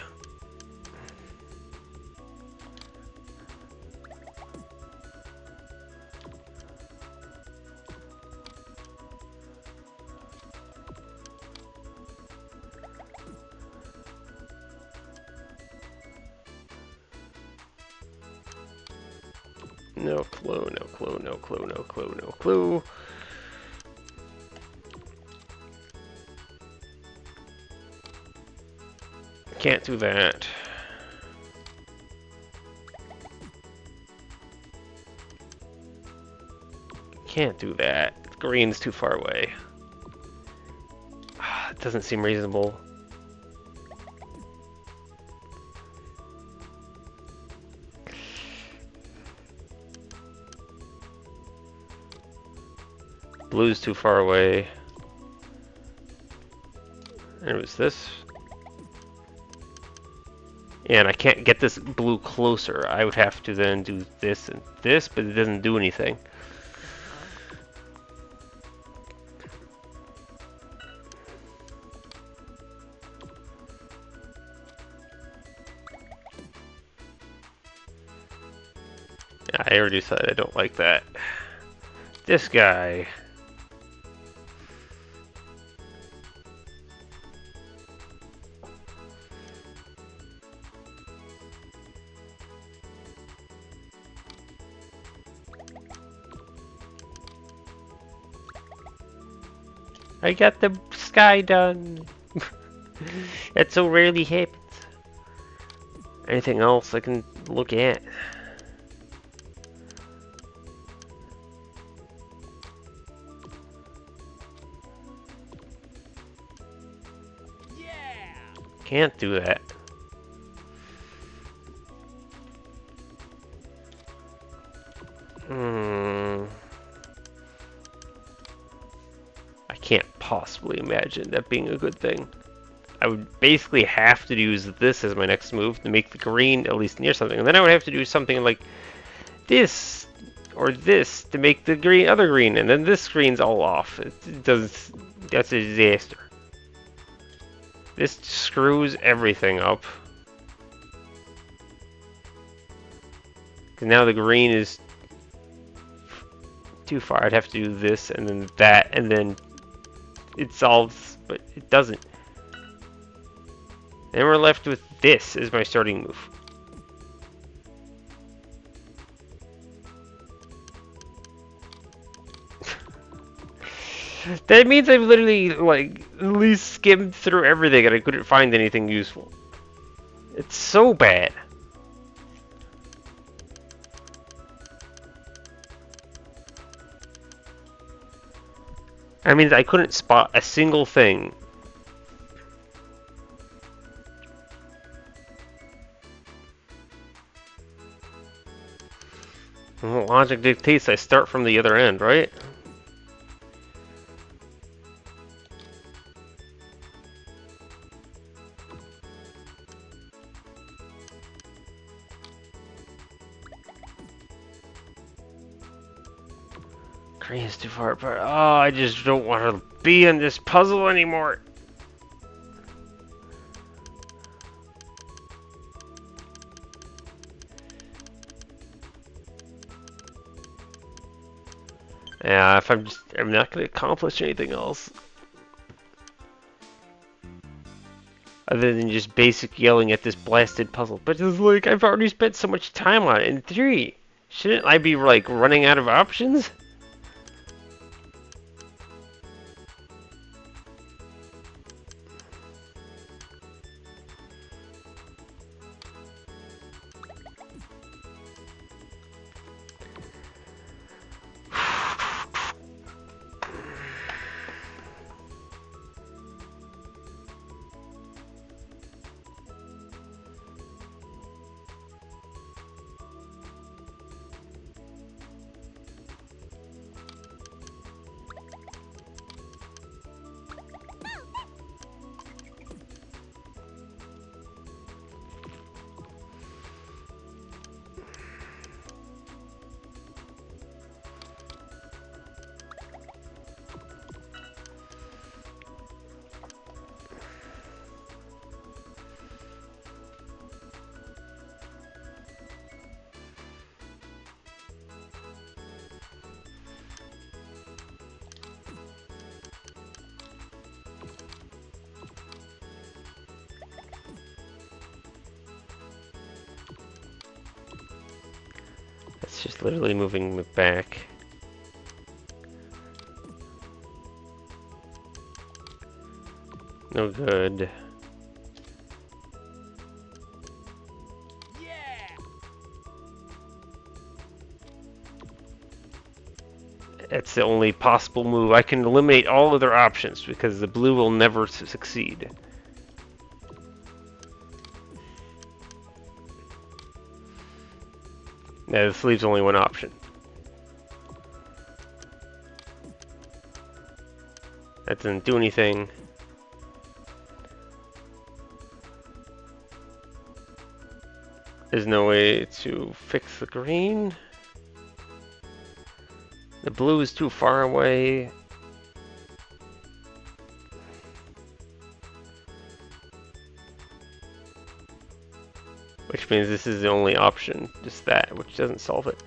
No clue, no clue, no clue, no clue, no clue. Can't do that. Can't do that. Green's too far away. It doesn't seem reasonable. Blue's too far away. And it was this. And I can't get this blue closer. I would have to then do this and this, but it doesn't do anything. I already said I don't like that. This guy. I got the sky done. That so rarely happens. Anything else I can look at? Can't do that. I can't possibly imagine that being a good thing. I would basically have to use this as my next move to make the green at least near something. And then I would have to do something like this or this to make the green other green. And then this green's all off. It does. That's a disaster. This screws everything up. Because now the green is too far. I'd have to do this and then that, and then it solves, but it doesn't. Then we're left with this as my starting move. That means I've literally, like, at least skimmed through everything and I couldn't find anything useful. It's so bad. I mean, I couldn't spot a single thing. Well, logic dictates I start from the other end, right? Green is too far apart. Oh, I just don't want to be in this puzzle anymore. Yeah, if I'm not going to accomplish anything else. Other than just basic yelling at this blasted puzzle. But it's like, I've already spent so much time on it. In theory, shouldn't I be, like, running out of options? It's just literally moving it back. No good. That's the only possible move. I can eliminate all other options because the blue will never succeed. Now this leaves only one option. That doesn't do anything. There's no way to fix the green. The blue is too far away. Which means this is the only option, just that, which doesn't solve it.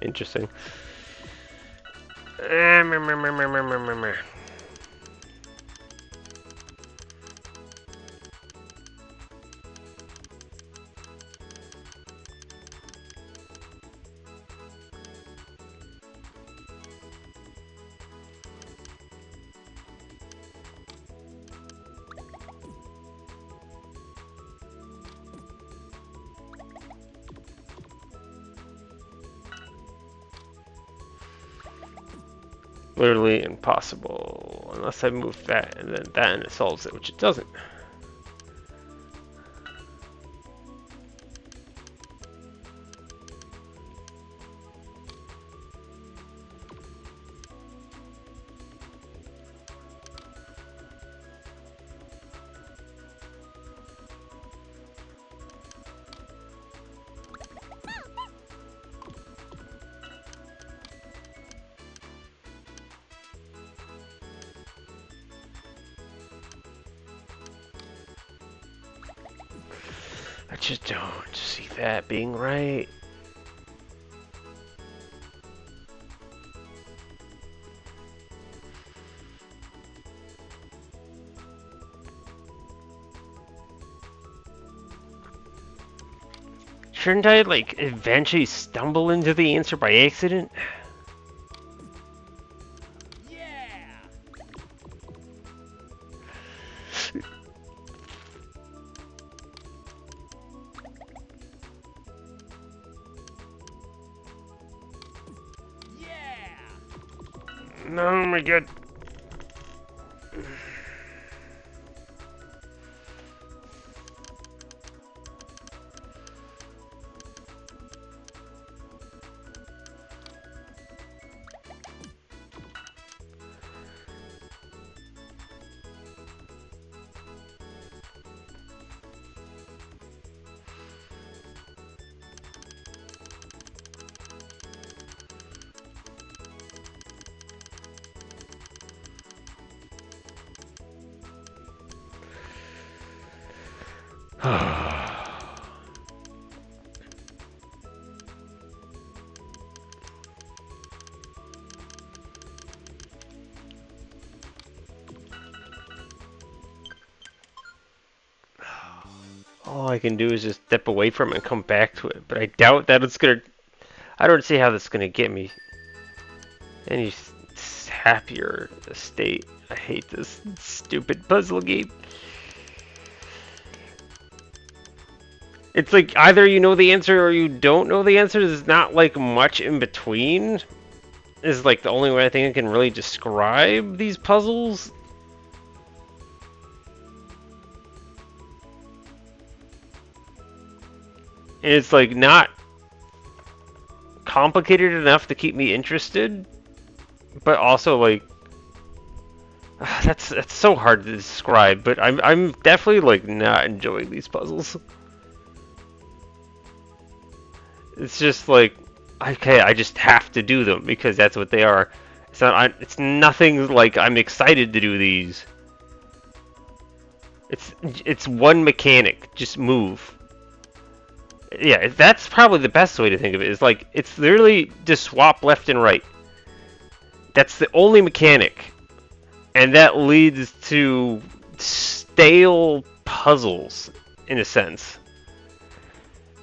Interesting. Literally impossible unless I move that and then that and it solves it, which it doesn't. I just don't see that being right. Shouldn't I, like, eventually stumble into the answer by accident? Oh my god. All I can do is just step away from it and come back to it, but I doubt that it's gonna... I don't see how this is gonna get me any happier state. I hate this stupid puzzle game. It's like either you know the answer or you don't know the answer. There's not like much in between. Is like the only way I think I can really describe these puzzles. And it's like not complicated enough to keep me interested, but also like That's so hard to describe, but I'm definitely like not enjoying these puzzles. It's just like, okay, I just have to do them because that's what they are. It's nothing like I'm excited to do these. It's one mechanic, just move. Yeah, that's probably the best way to think of it. Is like it's literally just swap left and right. That's the only mechanic, and that leads to stale puzzles in a sense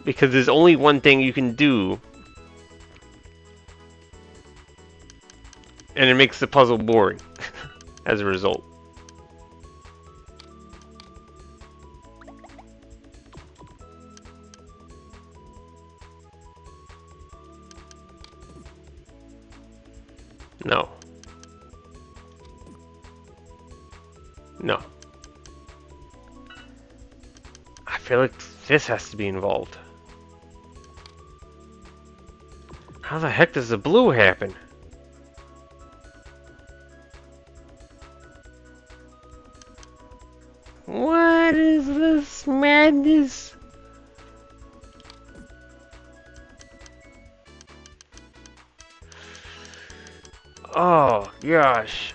because there's only one thing you can do, and it makes the puzzle boring as a result. No. No. I feel like this has to be involved. How the heck does the blue happen? What is this madness? Oh gosh.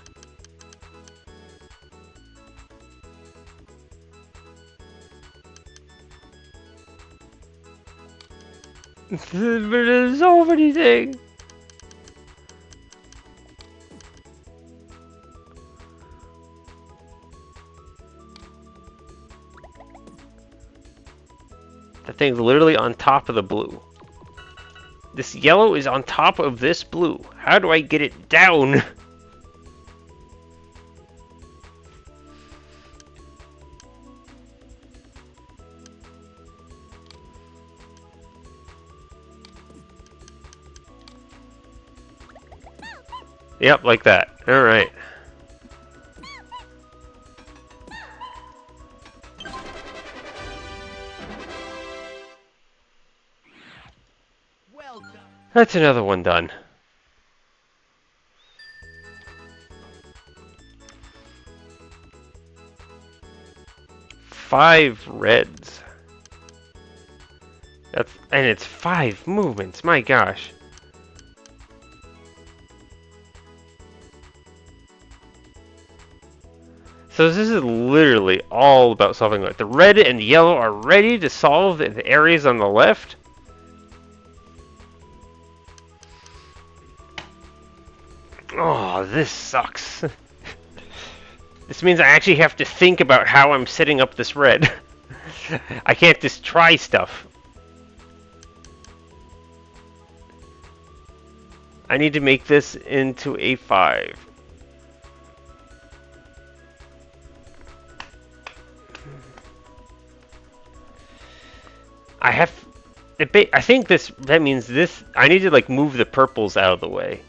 There's so many things. That thing's literally on top of the blue. This yellow is on top of this blue. How do I get it down? Yep, like that. Alright. That's another one done. Five reds. And it's 5 movements. My gosh. So this is literally all about solving it. The red and yellow are ready to solve the areas on the left. Oh, this sucks. This means I actually have to think about how I'm setting up this red. I can't just try stuff. I need to make this into a 5. I think that means this. I need to like move the purples out of the way.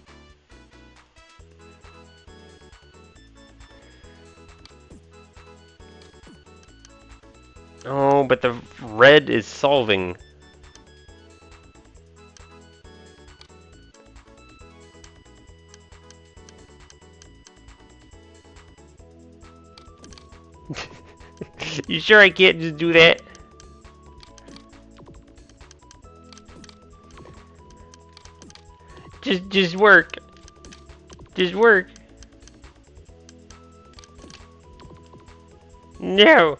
Oh, but the red is solving. You sure I can't just do that? Just work. Just work. No.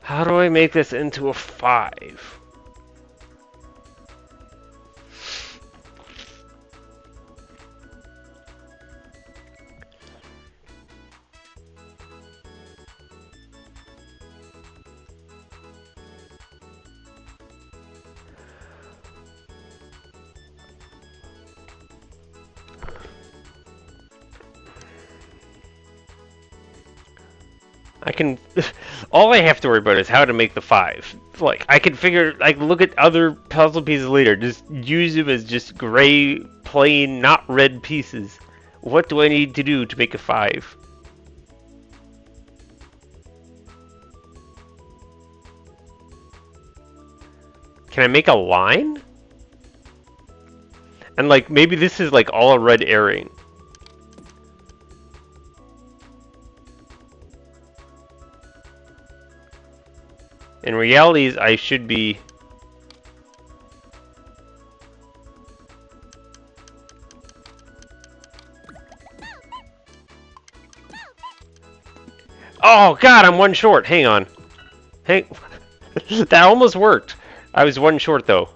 How do I make this into a 5? I can. All I have to worry about is how to make the 5. Like I can figure. I can look at other puzzle pieces later. Just use them as just gray, plain, not red pieces. What do I need to do to make a 5? Can I make a line? And like maybe this is like all a red herring. In reality, I should be... Oh god, I'm one short. Hang on. Hey, that almost worked. I was one short though.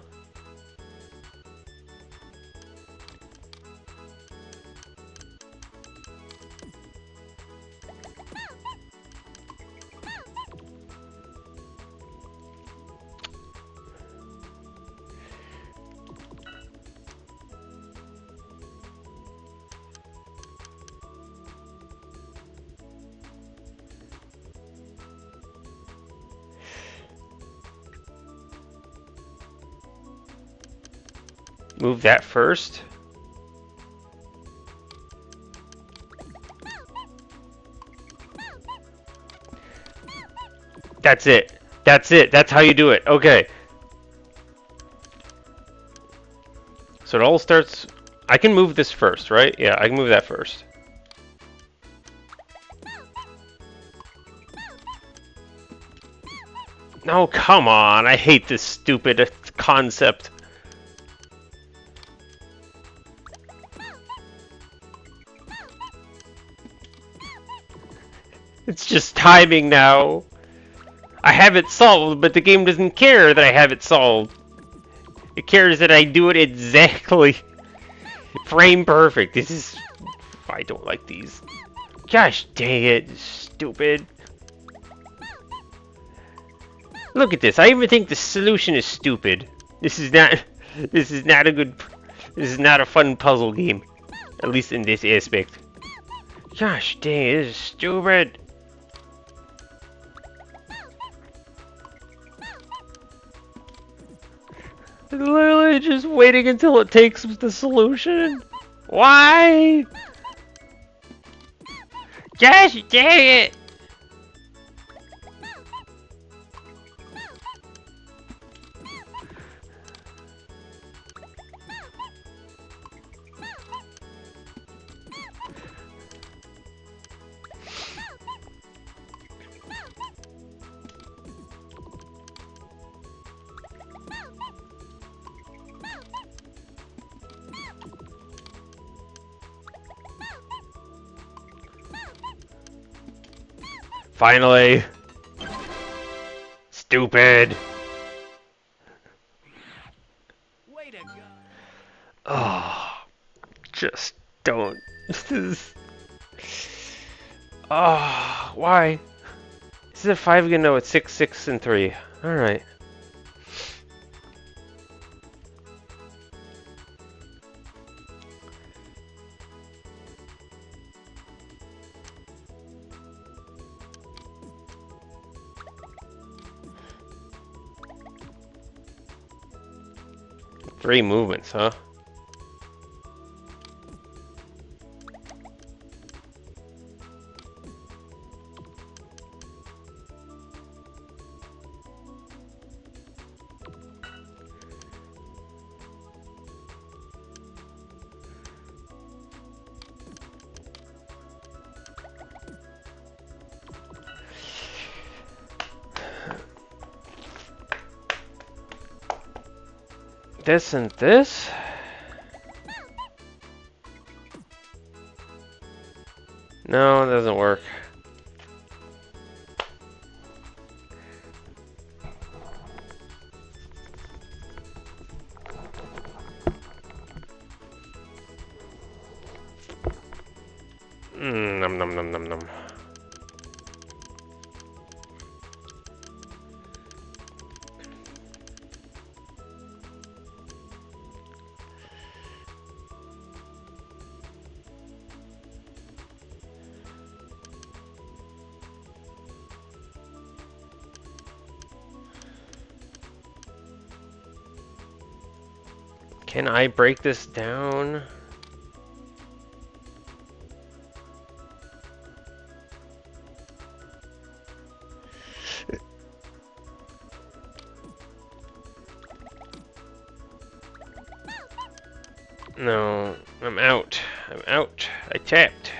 Move that first. That's it. That's it. That's how you do it. Okay. So it all starts... I can move this first, right? Yeah, I can move that first. No, come on. I hate this stupid concept. It's just timing now. I have it solved, but the game doesn't care that I have it solved. It cares that I do it exactly. Frame perfect. This is... I don't like these. Gosh dang it. Stupid. Look at this. I even think the solution is stupid. This is not... This is not a good... This is not a fun puzzle game. At least in this aspect. Gosh dang it. This is stupid. Literally just waiting until it takes the solution. Why? Gosh dang it! Finally. Stupid. Way to go. Oh, just don't. This is... Oh, why? Is it 5 again? No, it's 6, 6, and 3. Alright. Three movements, huh? This and this? No, it doesn't work. Num num num num num. Can I break this down? No, I'm out. I'm out. I tapped.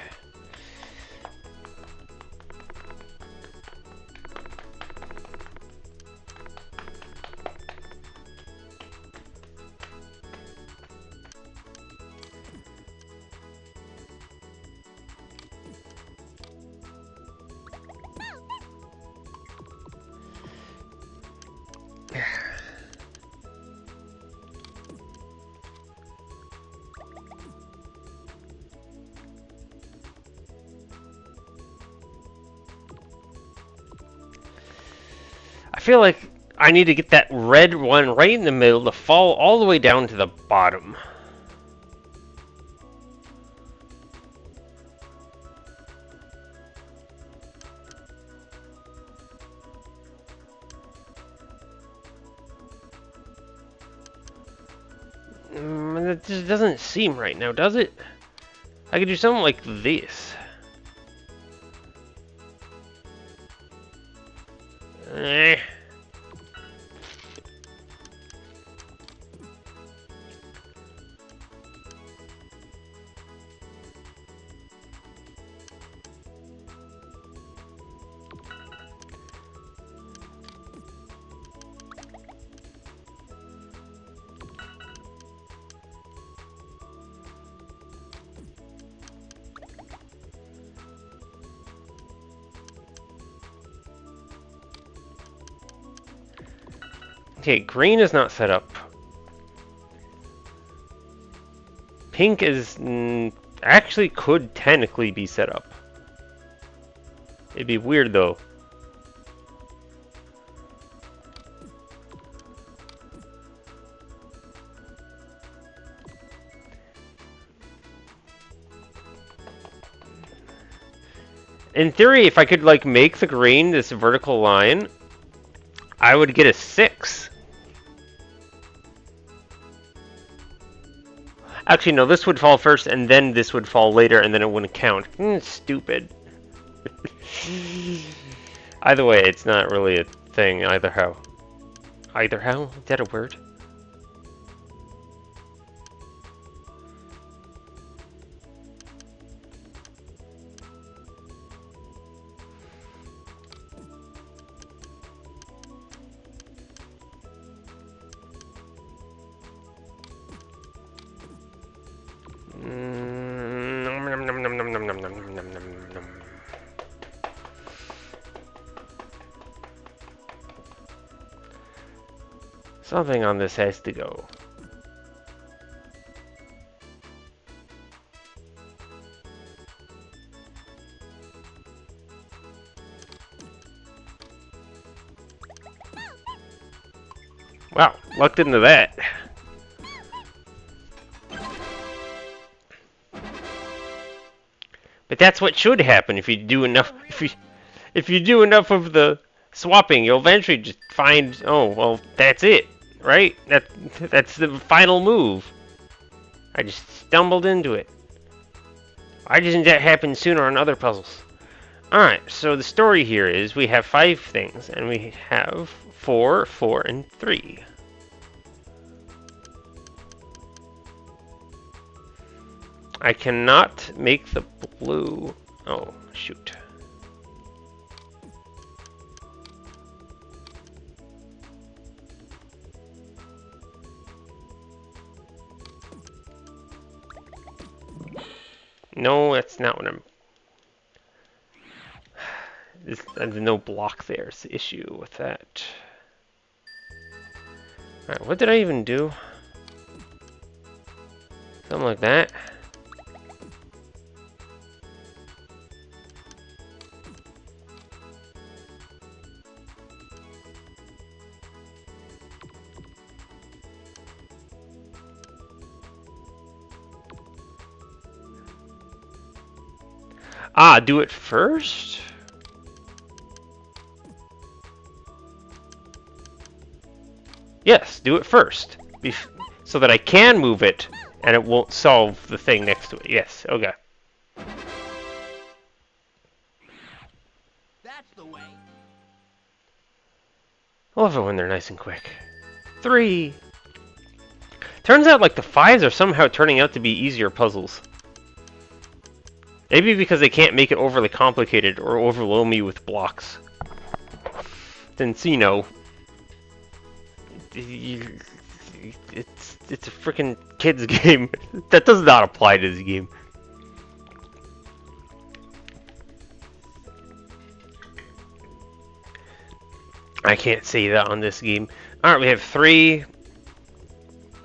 I feel like I need to get that red one right in the middle to fall all the way down to the bottom. That just doesn't seem right now, does it? I could do something like this. Eh. Okay, green is not set up. Pink is actually could technically be set up. It'd be weird though. In theory, if I could like make the green this vertical line, I would get a 6. Actually, no, this would fall first, and then this would fall later, and then it wouldn't count. Stupid. Either way, it's not really a thing, either how. Either how? Is that a word? Something on this has to go. Wow, lucked into that. But that's what should happen if you do enough. If you do enough of the swapping, you'll eventually just find. Oh well, that's it, right? That's the final move. I just stumbled into it. Why doesn't that happen sooner on other puzzles? Alright, so the story here is we have 5 things, and we have 4, 4, and 3. I cannot make the blue. Oh, shoot. No, that's not what I'm... There's no block there. It's the issue with that. Alright, what did I even do? Something like that. Ah, do it first? Yes, do it first. So that I can move it, and it won't solve the thing next to it. Yes, okay. That's the way. I love it when they're nice and quick. 3. Turns out like the 5s are somehow turning out to be easier puzzles. Maybe because they can't make it overly complicated or overwhelm me with blocks. Since, you know, it's a freaking kids game. That does not apply to this game. I can't say that on this game. Alright, we have 3,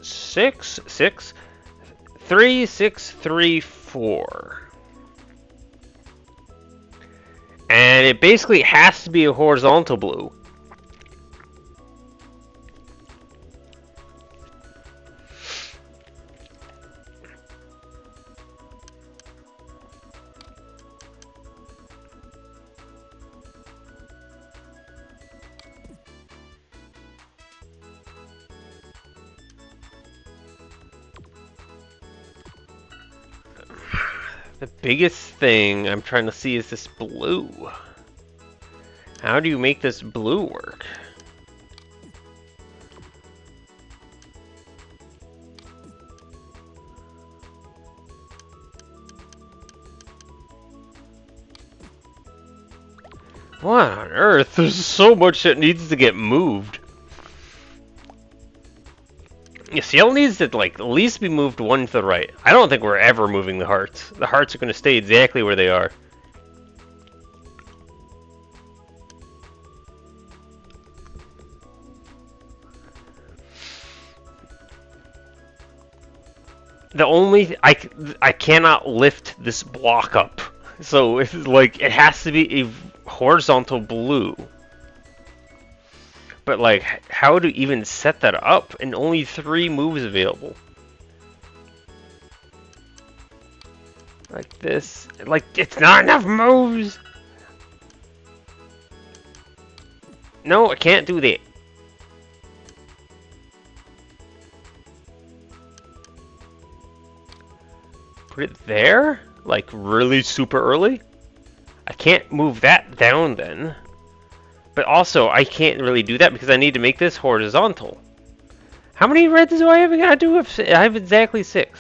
6, 6, 3, 6, 3, 4. And it basically has to be a horizontal blue. The biggest thing I'm trying to see is this blue. How do you make this blue work? What on earth? There's so much that needs to get moved. Yeah, Ciel needs to like at least be moved one to the right. I don't think we're ever moving the hearts. The hearts are going to stay exactly where they are. The only I cannot lift this block up, so it's like it has to be a horizontal blue. But like, how to even set that up? And only 3 moves available. Like this, like it's not enough moves. No, I can't do that. Put it there? Like really super early? I can't move that down then. But also, I can't really do that because I need to make this horizontal. How many reds do I have? I do have, I have exactly 6.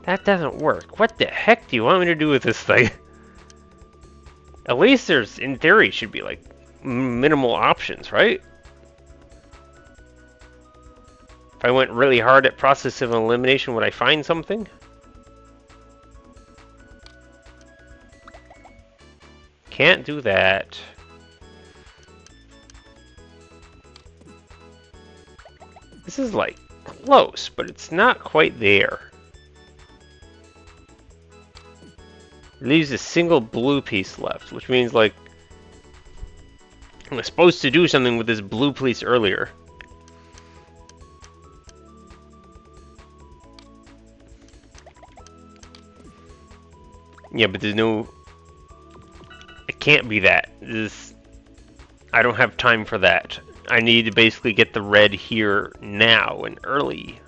That doesn't work. What the heck do you want me to do with this thing? At least there's, in theory, should be like minimal options, right? If I went really hard at process of elimination, would I find something? Can't do that. This is like close, but it's not quite there. It leaves a single blue piece left, which means like I was supposed to do something with this blue piece earlier. Yeah, but there's no... It can't be that. I don't have time for that. I need to basically get the red here now and early.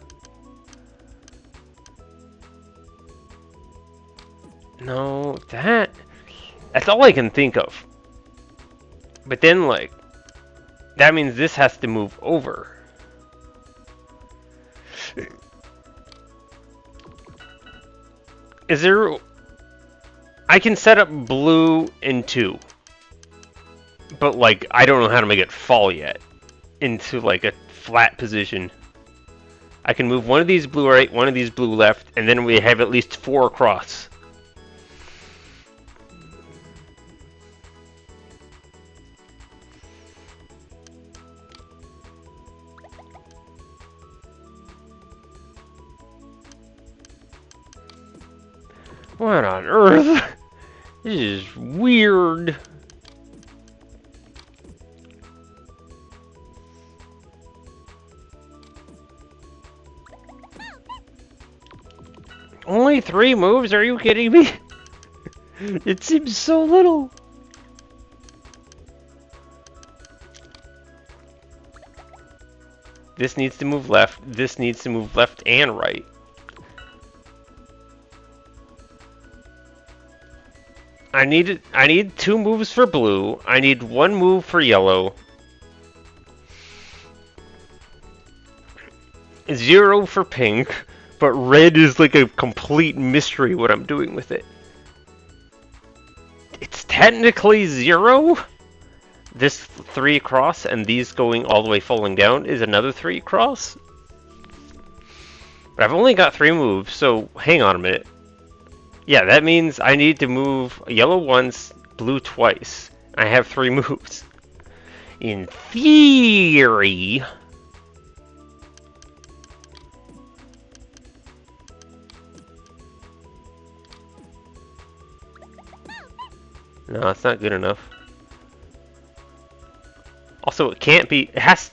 No, that's all I can think of. But then, like, that means this has to move over. Is there... I can set up blue in 2. But, like, I don't know how to make it fall yet. Into, like, a flat position. I can move one of these blue right, one of these blue left, and then we have at least 4 across. What on earth? This is weird. Only 3 moves? Are you kidding me? It seems so little. This needs to move left. This needs to move left and right. I need 2 moves for blue. I need 1 move for yellow. 0 for pink, but red is like a complete mystery what I'm doing with it. It's technically 0. This 3 across and these going all the way falling down is another 3 across. But I've only got 3 moves, so hang on a minute. Yeah, that means I need to move yellow once, blue twice. I have 3 moves. In theory... No, it's not good enough. Also, it can't be... It has...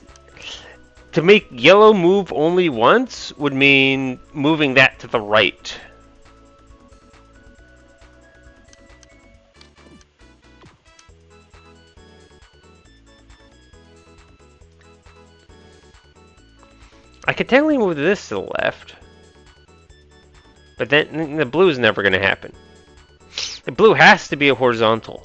To make yellow move only once would mean moving that to the right. I could technically move this to the left. But then the blue is never going to happen. The blue has to be a horizontal.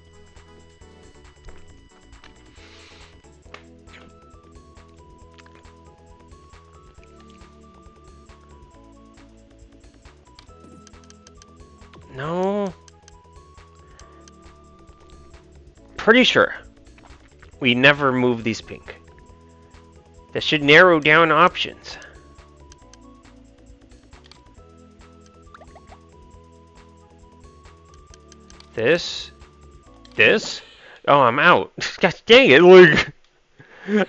No. Pretty sure we never move these pink. That should narrow down options. This. Oh, I'm out. Gosh dang it, look.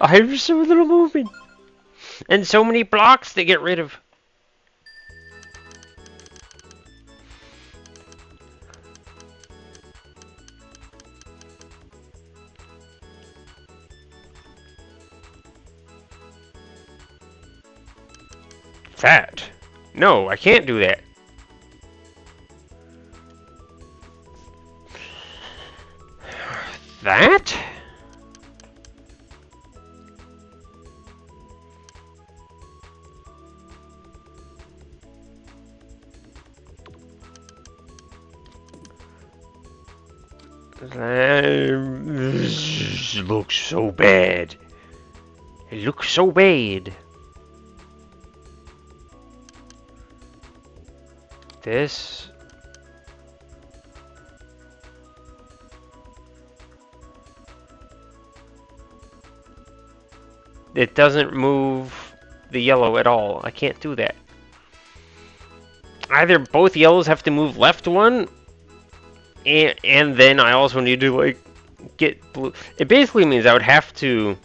I have so little movement. And so many blocks to get rid of. That. No, I can't do that. That? This looks so bad. It looks so bad. This. It doesn't move the yellow at all. I can't do that. Either both yellows have to move left one, and then I also need to like get blue. It basically means I would have to.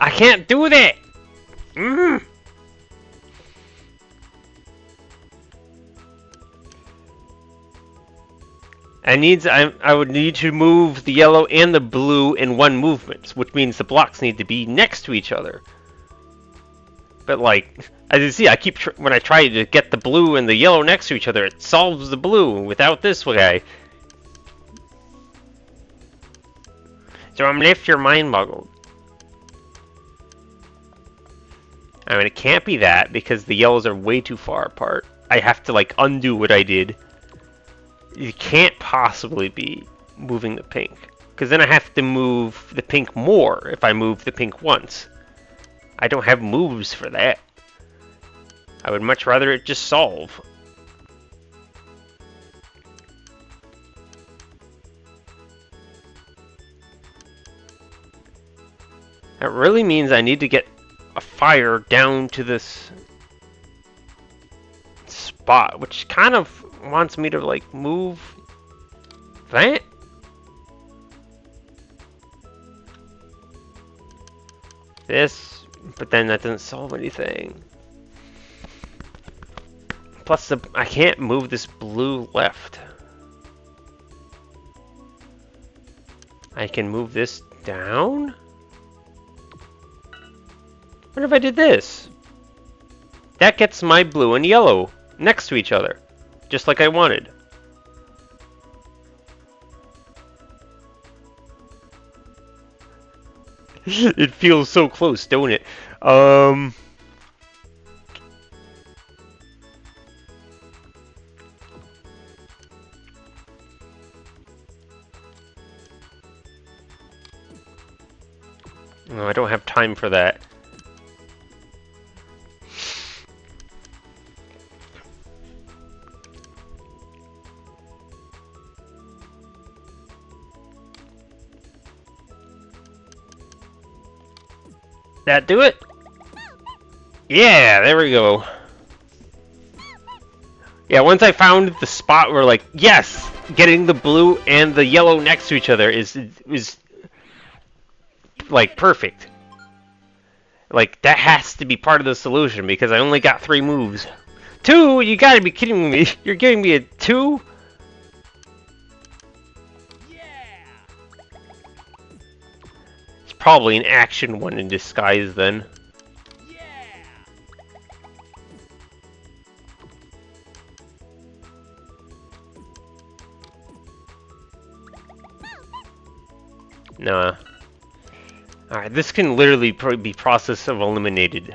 I can't do that. I would need to move the yellow and the blue in one movement, which means the blocks need to be next to each other. But like, as you see, when I try to get the blue and the yellow next to each other, it solves the blue without this guy. So I'm left here mind boggled. I mean, it can't be that because the yellows are way too far apart. I have to like undo what I did. It can't possibly be moving the pink, because then I have to move the pink more if I move the pink once. I don't have moves for that. I would much rather it just solve. That really means I need to get a fire down to this spot, which kind of wants me to like move that. This, but then that doesn't solve anything. Plus, I can't move this blue left. I can move this down? What if I did this? That gets my blue and yellow next to each other, just like I wanted. It feels so close, don't it? No, I don't have time for that. That do it? Yeah, there we go. Yeah, once I found the spot where, like, yes, getting the blue and the yellow next to each other is like perfect. Like, that has to be part of the solution because I only got 3 moves. 2? You gotta be kidding me. You're giving me a 2? It's probably an action one in disguise then. Nah. Alright, this can literally be process of eliminated.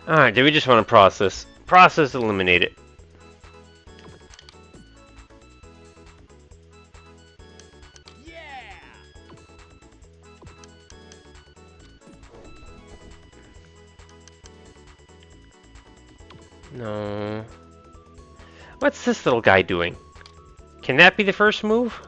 Alright, do we just want to process? Process, eliminate it. No. What's this little guy doing? Can that be the first move?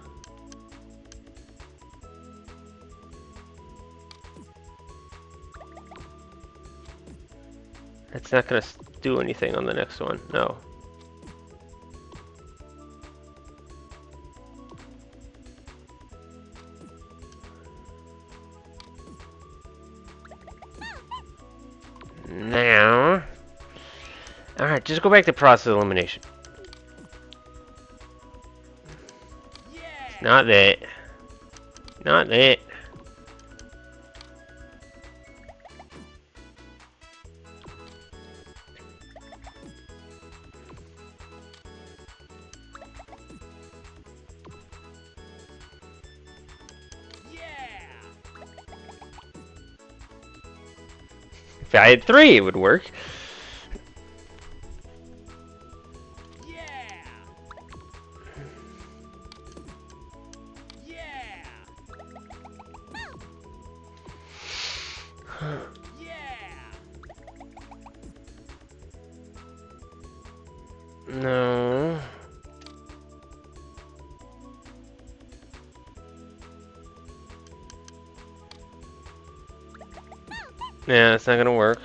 It's not gonna do anything on the next one. No. Now. Alright, just go back to process elimination. Not that. Not that. If I had 3, it would work. No. Yeah, it's not gonna work.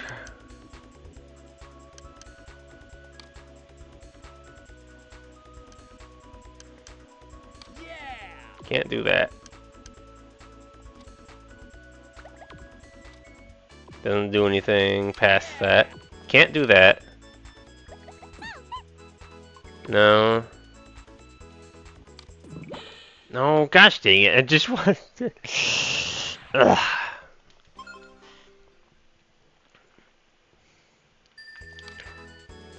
Can't do that. Doesn't do anything past that. Can't do that. No. No, gosh dang it. I just want to... Ugh.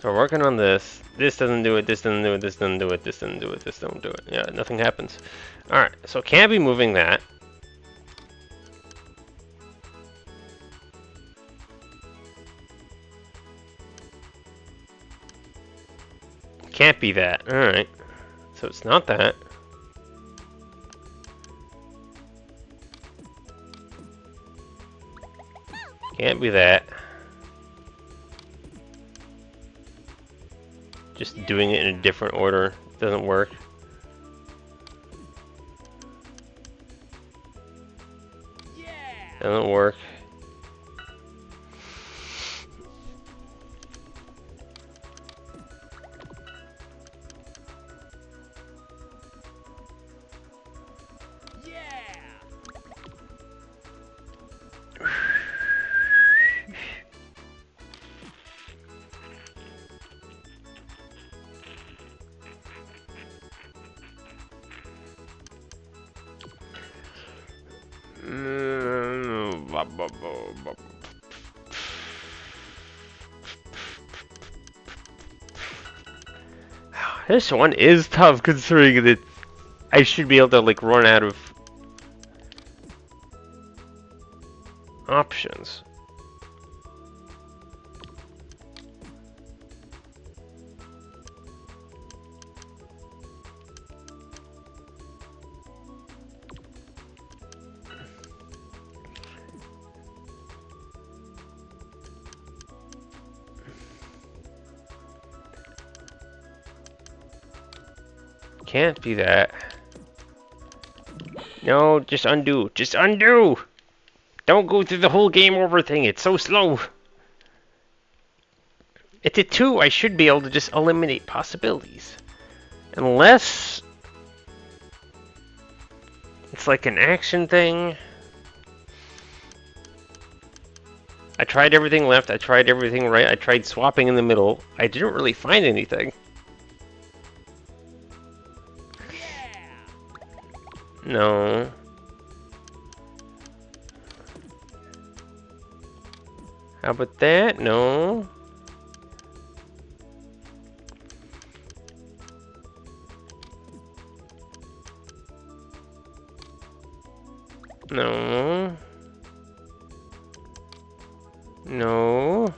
So we're working on this. This doesn't do it, this doesn't do it, this doesn't do it, this doesn't do it, this doesn't do it. Yeah, nothing happens. Alright, so can't be moving that. Can't be that. Alright. So it's not that. Can't be that. Just doing it in a different order doesn't work. Doesn't work. This one is tough considering that I should be able to like run out of Options. Can't be that. No, just undo. Just undo! Don't go through the whole game over thing. It's so slow. It's a 2. I should be able to just eliminate possibilities. Unless it's like an action thing. I tried everything left. I tried everything right. I tried swapping in the middle. I didn't really find anything. No. How about that? No. No. No.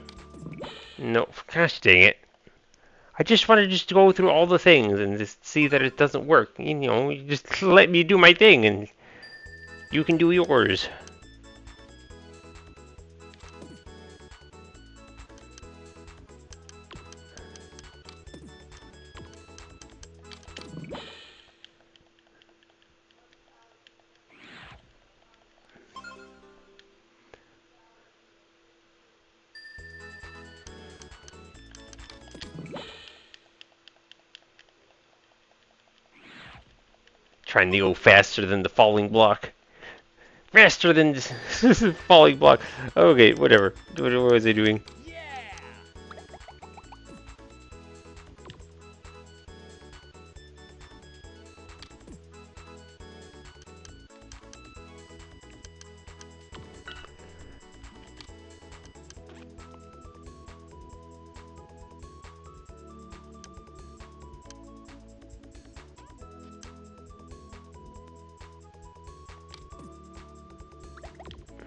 No. Gosh dang it. I just want to just go through all the things and just see that it doesn't work. You know, you just let me do my thing and you can do yours. Trying to go faster than the falling block. Faster than the falling block. Okay, whatever. What was I doing?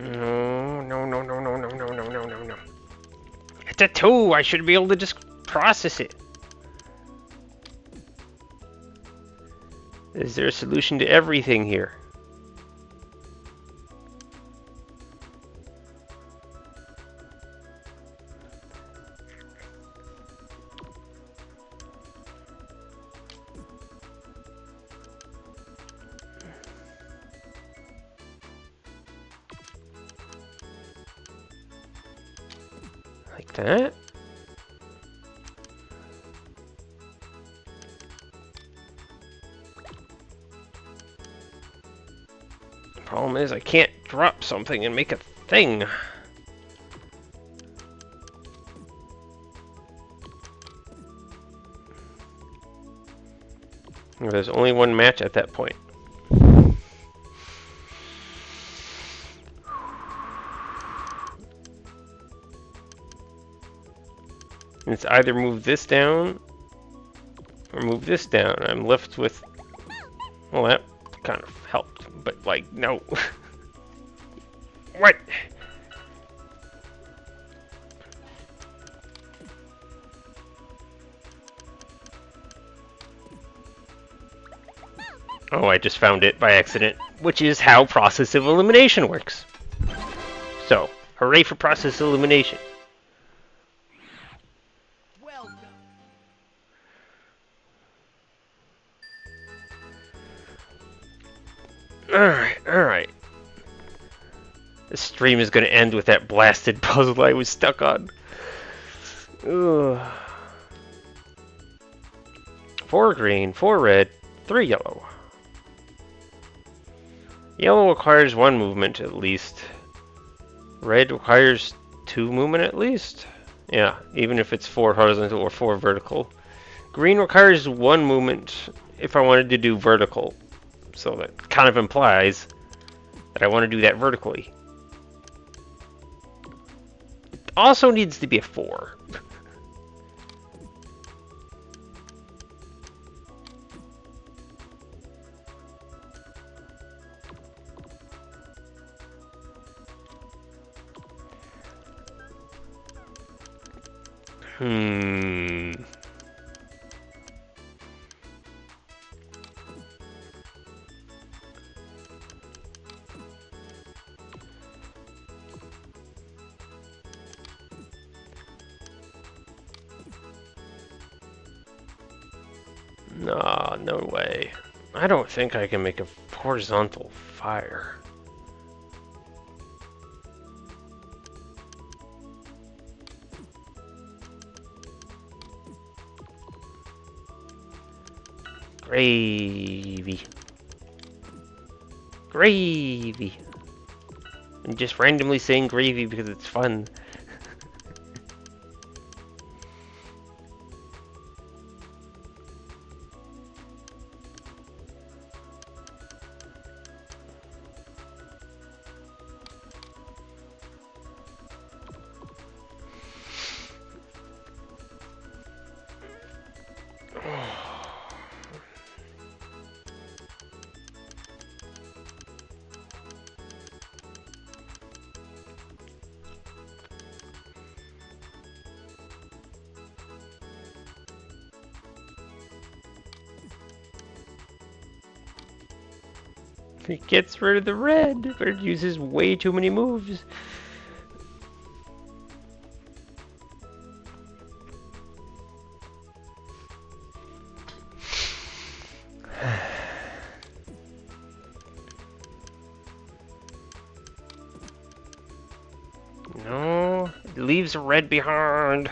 No, no, no, no, no, no, no, no, no, no, no. It's a 2. I should be able to just process it. Is there a solution to everything here? Like that? Problem is, I can't drop something and make a thing. There's only one match at that point. It's either move this down or move this down. I'm left with... Well, that kind of helped, but like, no. What? Oh, I just found it by accident, which is how process of elimination works. So, hooray for process elimination. Welcome. Alright, alright. This stream is going to end with that blasted puzzle I was stuck on. Ugh. 4 green, 4 red, 3 yellow. Yellow requires 1 movement at least. Red requires 2 movement at least. Yeah, even if it's 4 horizontal or 4 vertical. Green requires 1 movement if I wanted to do vertical. So that kind of implies that I want to do that vertically. It also needs to be a 4. Hmm. No, no way. I don't think I can make a horizontal fire. Gravy. Gravy. I'm just randomly saying gravy because it's fun. He gets rid of the red, but it uses way too many moves. No, it leaves red behind.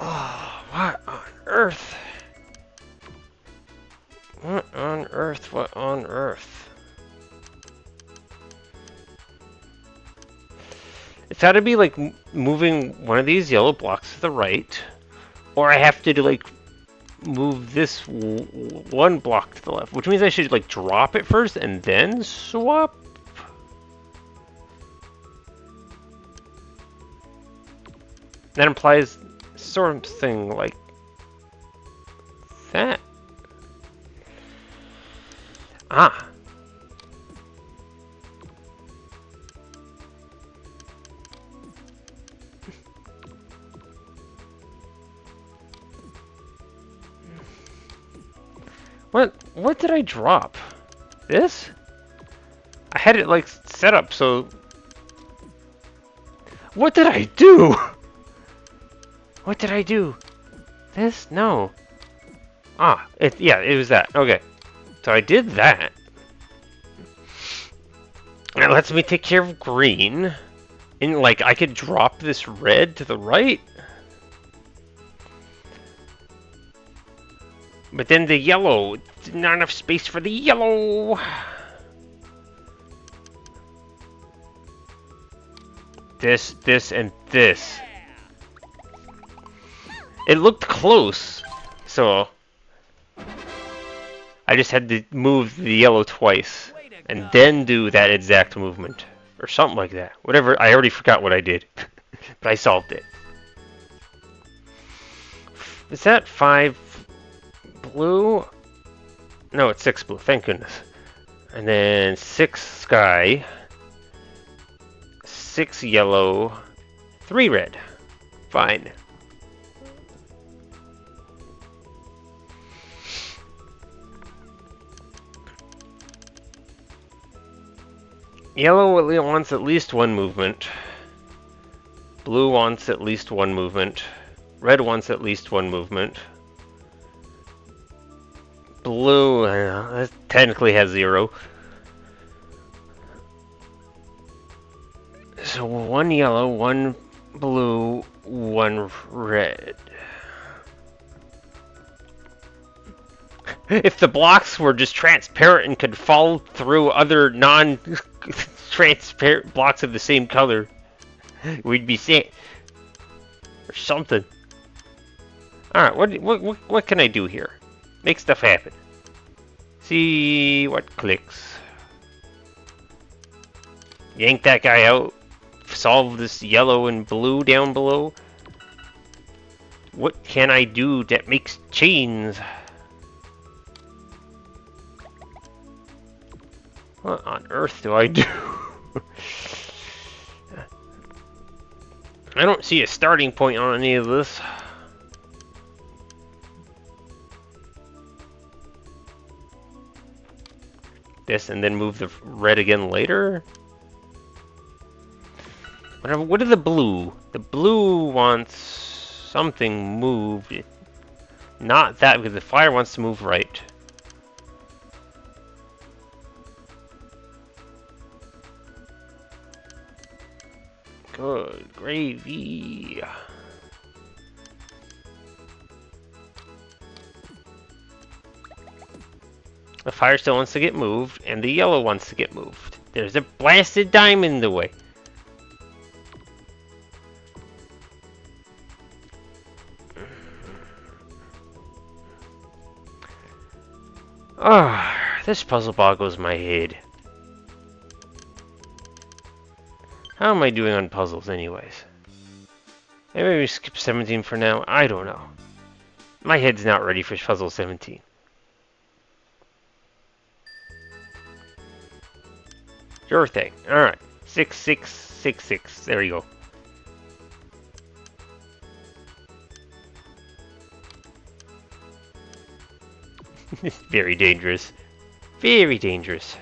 Oh, what on earth? What on earth? What on earth? It's got to be like moving one of these yellow blocks to the right, or I have to do like move this one block to the left, which means I should like drop it first and then swap. That implies something like that. Ah. What did I drop? This? I had it like set up so. What did I do? What did I do? This? No. Ah, yeah, it was that. Okay. So I did that. That lets me take care of green. And like I could drop this red to the right. But then the yellow, not enough space for the yellow. This, and this. It looked close, so I just had to move the yellow twice and then do that exact movement or something like that. Whatever, I already forgot what I did, but I solved it. Is that 5 blue? No, it's 6 blue, thank goodness. And then 6 sky, 6 yellow, 3 red. Fine. Yellow wants at least one movement. Blue wants at least one movement. Red wants at least one movement. Blue technically has 0. So 1 yellow, 1 blue, 1 red. If the blocks were just transparent and could fall through other non-transparent blocks of the same color, we'd be safe. Or something. Alright, what can I do here? Make stuff happen. See what clicks. Yank that guy out. Solve this yellow and blue down below. What can I do that makes chains? What on earth do I do? I don't see a starting point on any of this. This and then move the red again later? What did the blue? The blue wants something moved. Not that, because the fire wants to move right. Good gravy. The fire still wants to get moved, and the yellow wants to get moved. There's a blasted diamond in the way. Ah, this puzzle boggles my head. How am I doing on puzzles anyways? Maybe we skip 17 for now, I don't know. My head's not ready for puzzle 17. Sure thing. Alright. 6666. There you go. Very dangerous. Very dangerous.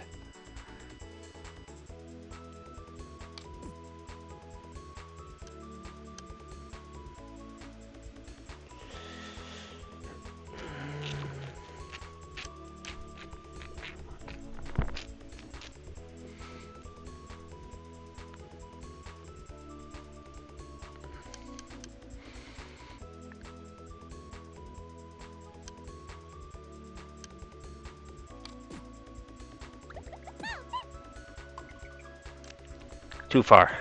Too far.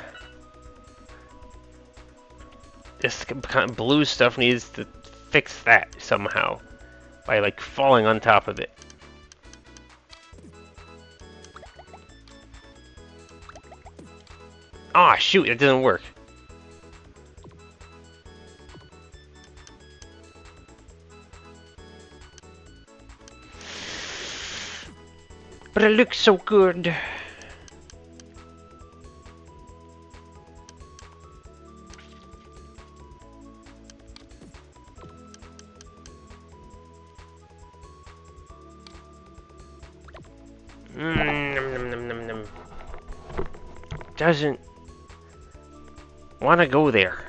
This kind of blue stuff needs to fix that somehow by like falling on top of it. Ah, shoot, it didn't work. But it looks so good. Nom, nom, nom, nom. Doesn't want to go there.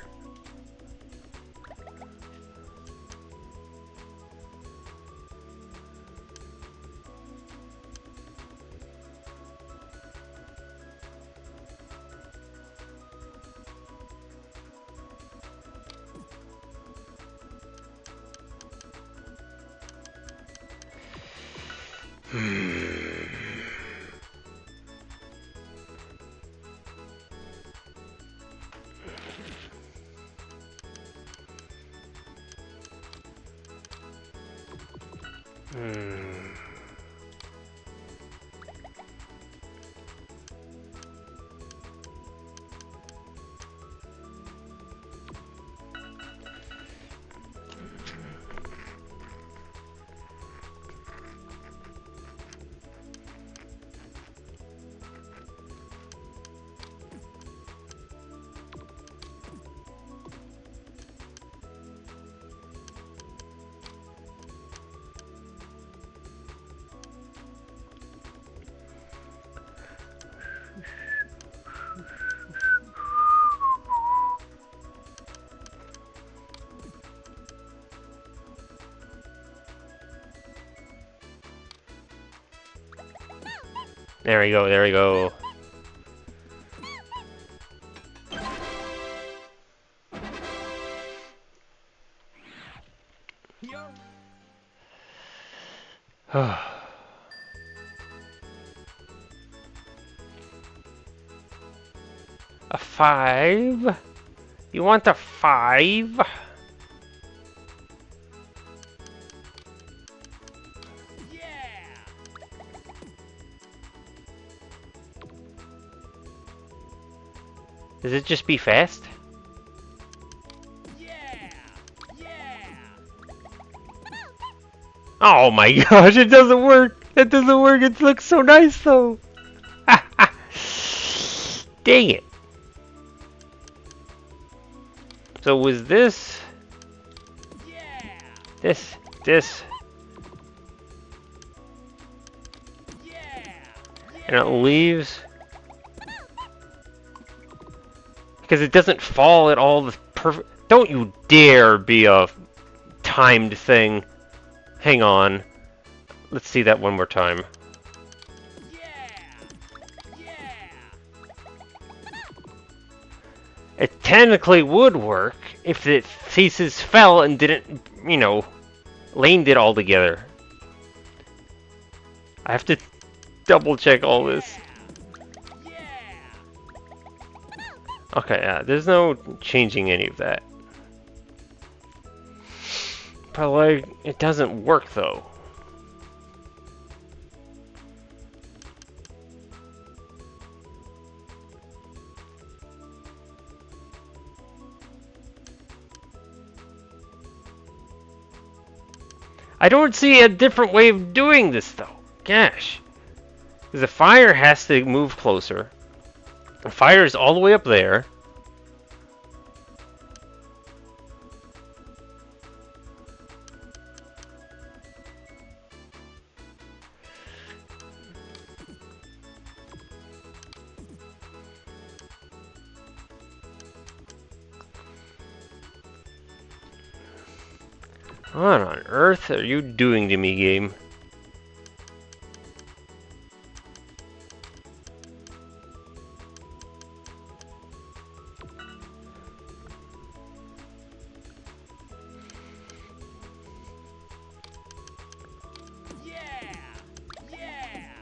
There we go, there we go. A 5? You want a 5? Does it just be fast? Yeah! Yeah! Oh my gosh, it doesn't work. It doesn't work. It looks so nice though. Dang it. So was this, Yeah. this, this, Yeah. and it leaves? Because it doesn't fall at all the perfect. Don't you dare be a timed thing. Hang on. Let's see that one more time. Yeah. Yeah. It technically would work if the pieces fell and didn't, you know, laned it all together. I have to double check all this. Yeah. Okay, there's no changing any of that. But like, it doesn't work though. I don't see a different way of doing this though. Gosh. Because the fire has to move closer. The fire is all the way up there. What on earth are you doing to me, game? Yeah. Yeah.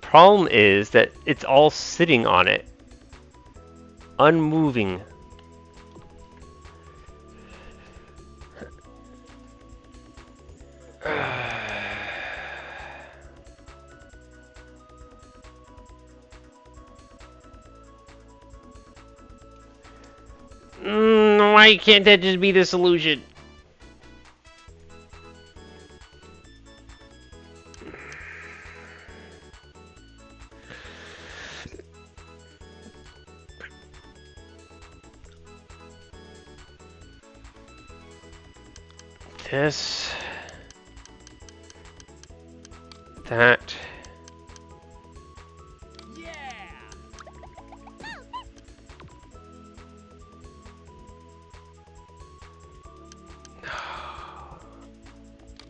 Problem is that it's all sitting on it. Unmoving. Why can't that just be the solution? This. That. Yeah.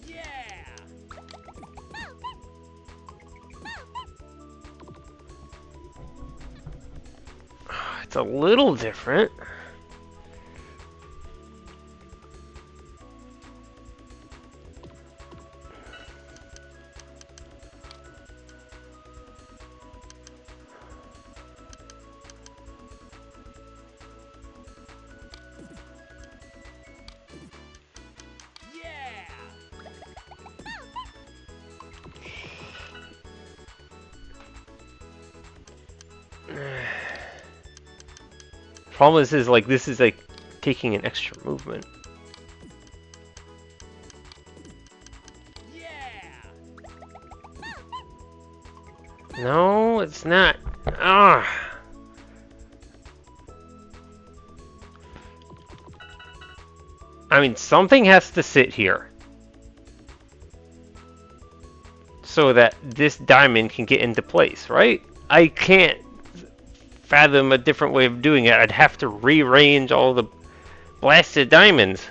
Yeah. It's a little different. Yeah. Problem is like this is like taking an extra movement. Yeah. No, it's not. Ah. I mean, something has to sit here so that this diamond can get into place, right? I can't fathom a different way of doing it. I'd have to rearrange all the blasted diamonds.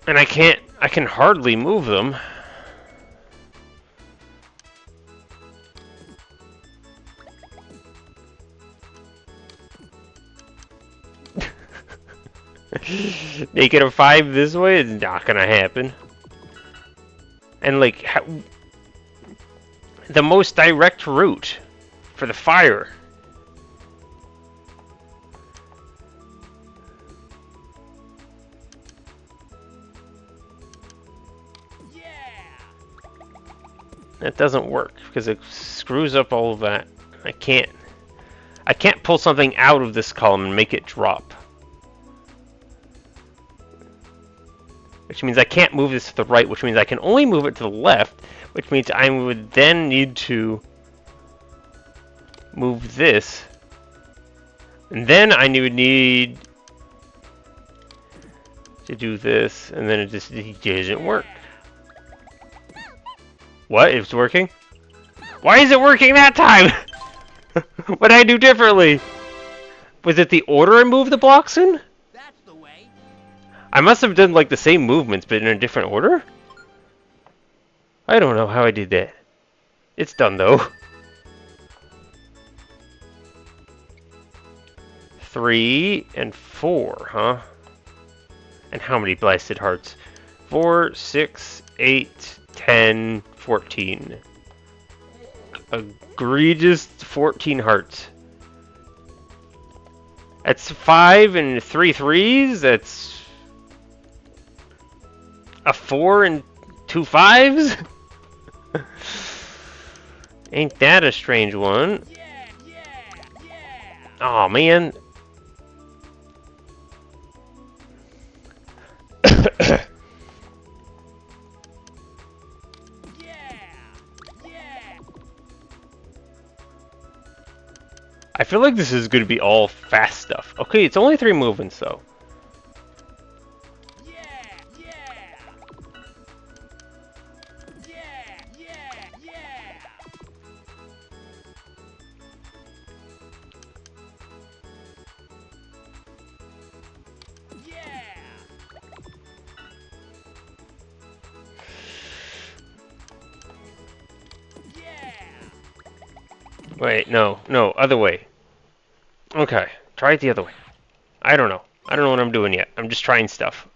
And I can hardly move them. -5 this way is not gonna happen. And like, the most direct route for the fire. Yeah. That doesn't work because it screws up all of that. I can't pull something out of this column and make it drop. Which means I can't move this to the right, which means I can only move it to the left, which means I would then need to move this. And then I would need to do this, and then it just doesn't work. What? It's working? Why is it working that time? What did I do differently? Was it the order I moved the blocks in? That's the way. I must have done like the same movements, but in a different order? I don't know how I did that. It's done though. 3 and 4, huh? And how many blasted hearts? 4, 6, 8, 10, 14. Egregious 14 hearts. That's 5 and 3 threes. That's a 4 and 2 fives. Ain't that a strange one? Yeah, yeah, yeah. Oh man. Yeah. I feel like this is going to be all fast stuff. Okay, it's only 3 movements though. Yeah. Wait, no, other way. Okay, try it the other way. I don't know. I don't know what I'm doing yet. I'm just trying stuff.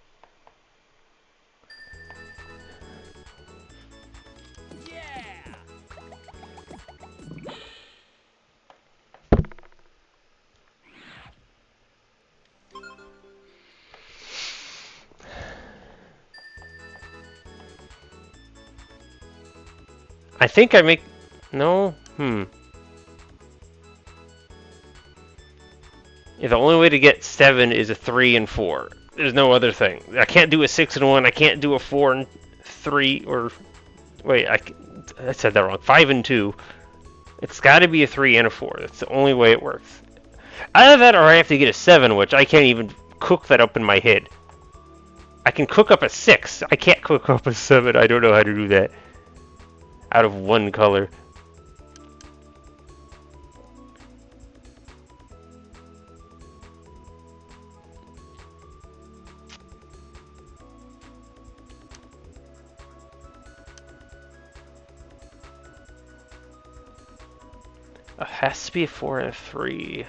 I think I make... No? Yeah, the only way to get 7 is a 3 and 4. There's no other thing. I can't do a 6 and 1. I can't do a 4 and 3 or... Wait, I said that wrong. 5 and 2. It's got to be a 3 and a 4. That's the only way it works. Either that or I have to get a 7, which I can't even cook that up in my head. I can cook up a 6. I can't cook up a 7. I don't know how to do that. Out of one color. It has to be a 4 and a 3.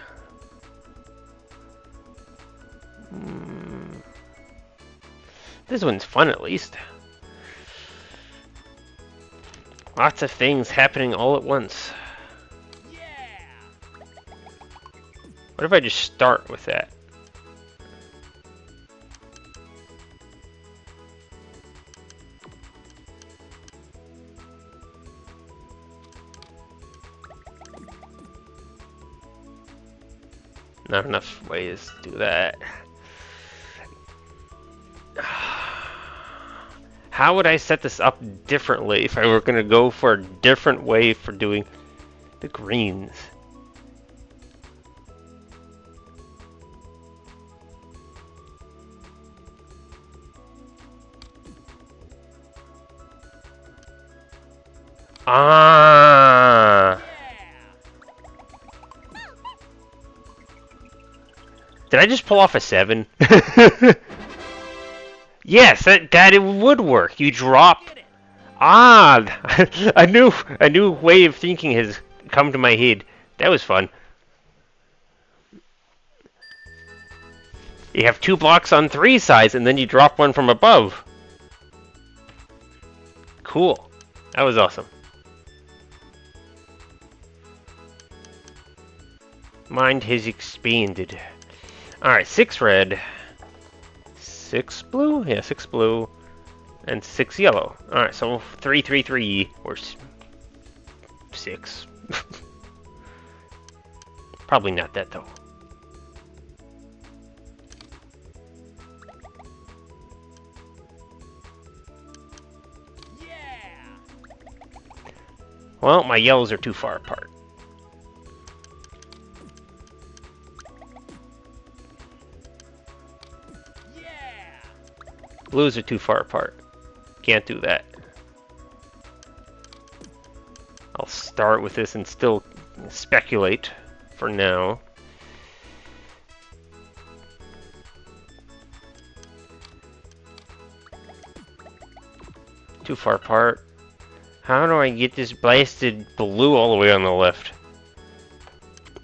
This one's fun at least. Lots of things happening all at once. What if I just start with that? Not enough ways to do that. How would I set this up differently if I were going to go for a different way for doing the greens? Ah! Did I just pull off a 7? Yes, that it would work. You drop. Ah, a new way of thinking has come to my head. That was fun. You have 2 blocks on 3 sides, and then you drop one from above. Cool. That was awesome. Mind has expanded. Alright, 6 red. 6 blue? Yeah, 6 blue. And 6 yellow. Alright, so 3, 3, 3. Or 6. Probably not that though. Yeah. Well, my yellows are too far apart. Yeah. Blues are too far apart. Can't do that. I'll start with this and still speculate for now. Too far apart. How do I get this blasted blue all the way on the left?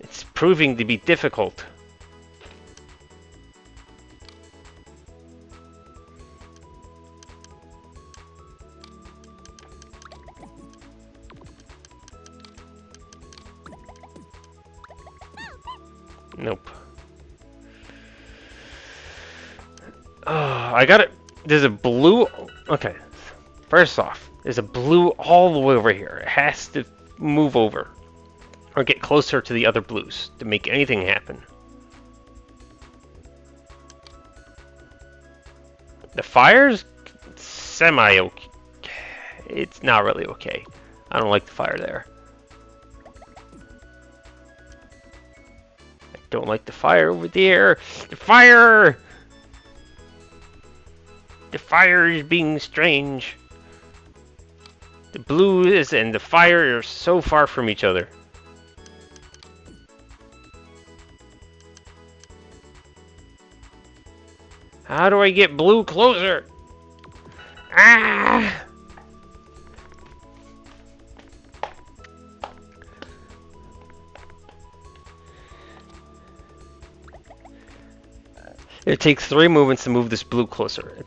It's proving to be difficult. Nope. Oh, I got it. There's a blue. Okay. First off, there's a blue all the way over here. It has to move over or get closer to the other blues to make anything happen. The fire's semi-okay. It's not really okay. I don't like the fire there. I don't like the fire over there. The fire! The fire is being strange. The blues and the fire are so far from each other. How do I get blue closer? Ah! It takes 3 movements to move this blue closer.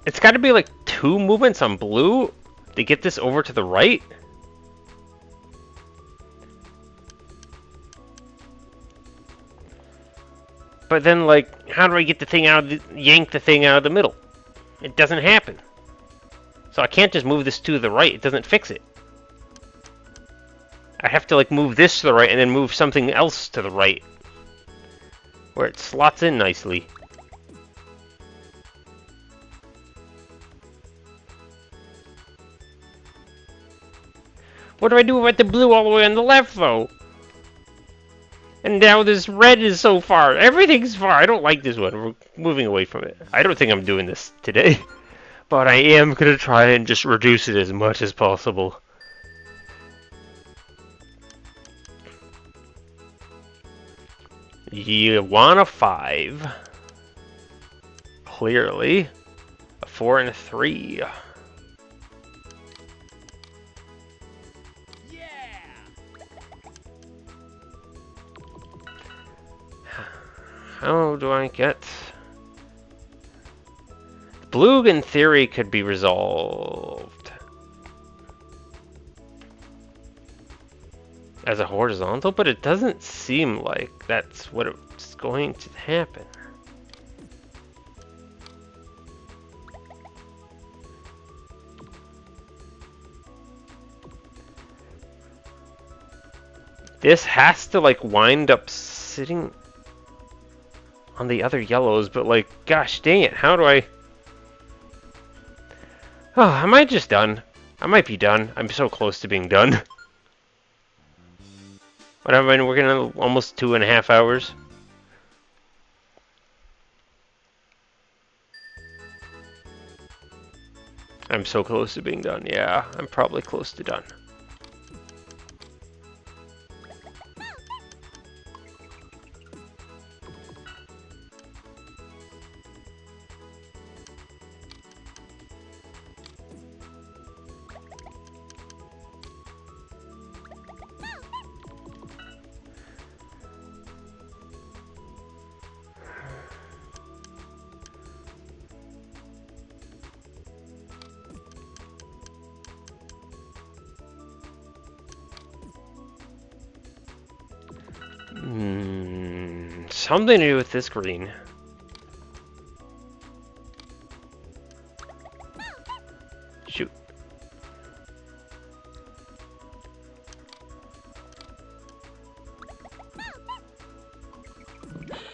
It's got to be like 2 movements on blue to get this over to the right. But then, like, how do I get the thing out of the, yank the thing out of the middle? It doesn't happen. So I can't just move this to the right. It doesn't fix it. I have to, like, move this to the right and then move something else to the right, where it slots in nicely. What do I do about the blue all the way on the left, though? And now this red is so far. Everything's far. I don't like this one. We're moving away from it. I don't think I'm doing this today. But I am going to try and just reduce it as much as possible. You want a 5. Clearly. A 4 and a 3. How do I get... Blue, in theory, could be resolved as a horizontal, but it doesn't seem like that's what it's going to happen. This has to, like, wind up sitting on the other yellows, but, like, gosh dang it, how do I... Oh, am I just done? I might be done. I'm so close to being done. What have I been working on? Almost 2.5 hours. I'm so close to being done. Yeah, I'm probably close to done. Something to do with this green. Shoot.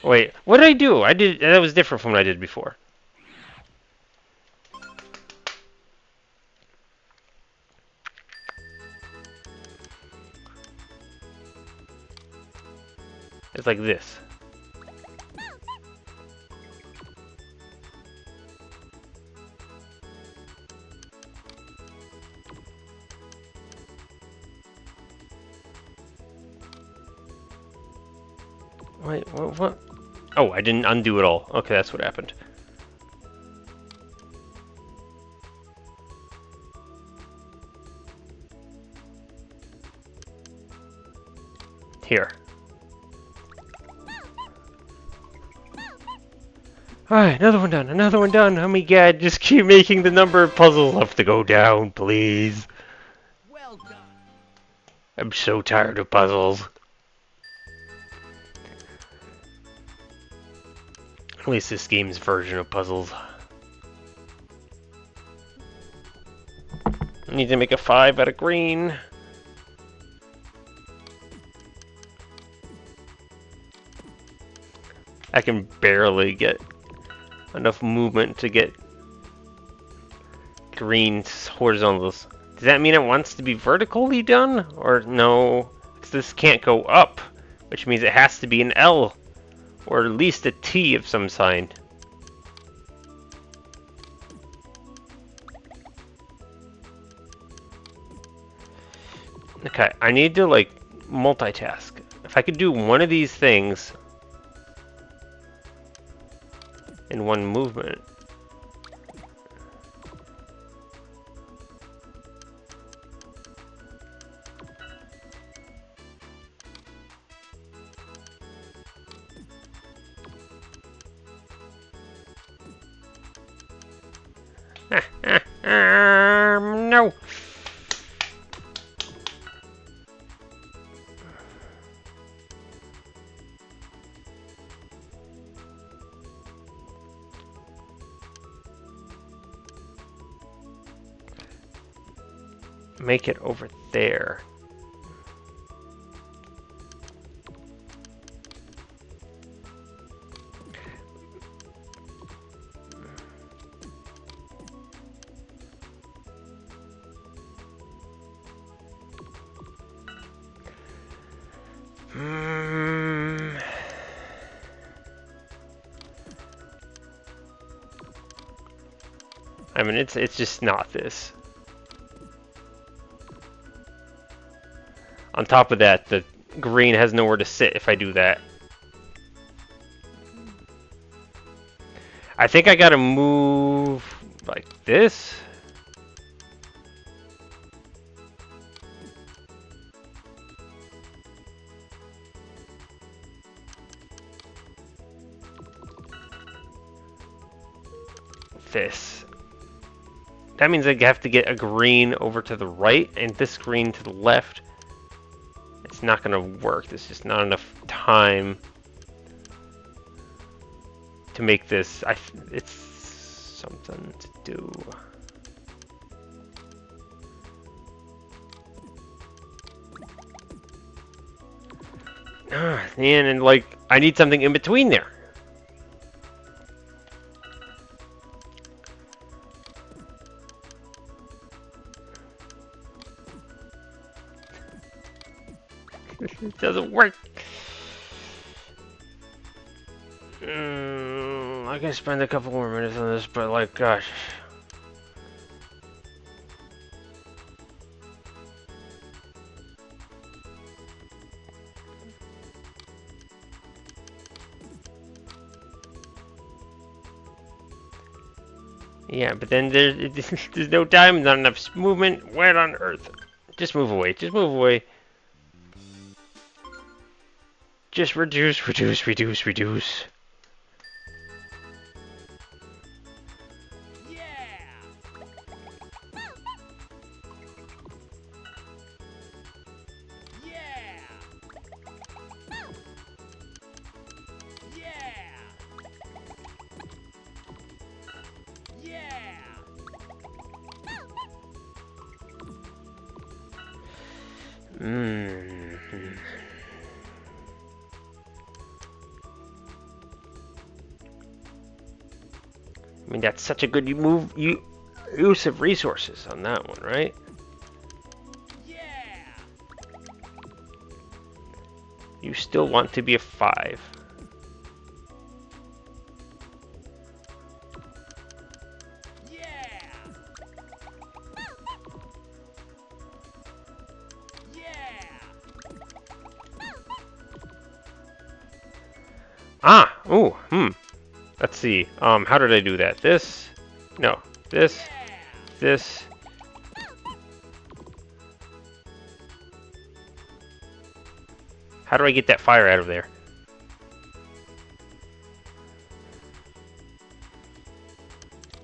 Wait, what did I do? I did that was different from what I did before. It's like this. Wait, what? Oh, I didn't undo it all. Okay, that's what happened. Here. Alright, another one done, another one done. Oh my god, just keep making the number of puzzles have to go down, please. Well done. I'm so tired of puzzles. At least this game's version of puzzles. I need to make a 5 out of green. I can barely get enough movement to get green horizontals. Does that mean it wants to be vertically done? Or no? 'Cause this can't go up, which means it has to be an L. Or at least a T of some kind. Okay, I need to like multitask. If I could do one of these things in one movement. No. Make it over there. I mean, it's just not this. On top of that, the green has nowhere to sit if I do that. I think I gotta move like this. This. That means I have to get a green over to the right and this green to the left. It's not gonna work. There's just not enough time to make this. It's something to do. Man, and like I need something in between there. It doesn't work. I can spend a couple more minutes on this, but like, gosh. Yeah, but then there's no time, not enough movement. What on earth? Just move away. Just move away. Just reduce, reduce, reduce, reduce. Yeah. Yeah. Yeah. Yeah. Mmm. I mean, that's such a good use of resources on that one, right? Yeah. You still want to be a 5. Yeah. Yeah. Ah! Ooh, Let's see. How did I do that? This? No. This. Yeah. This. How do I get that fire out of there?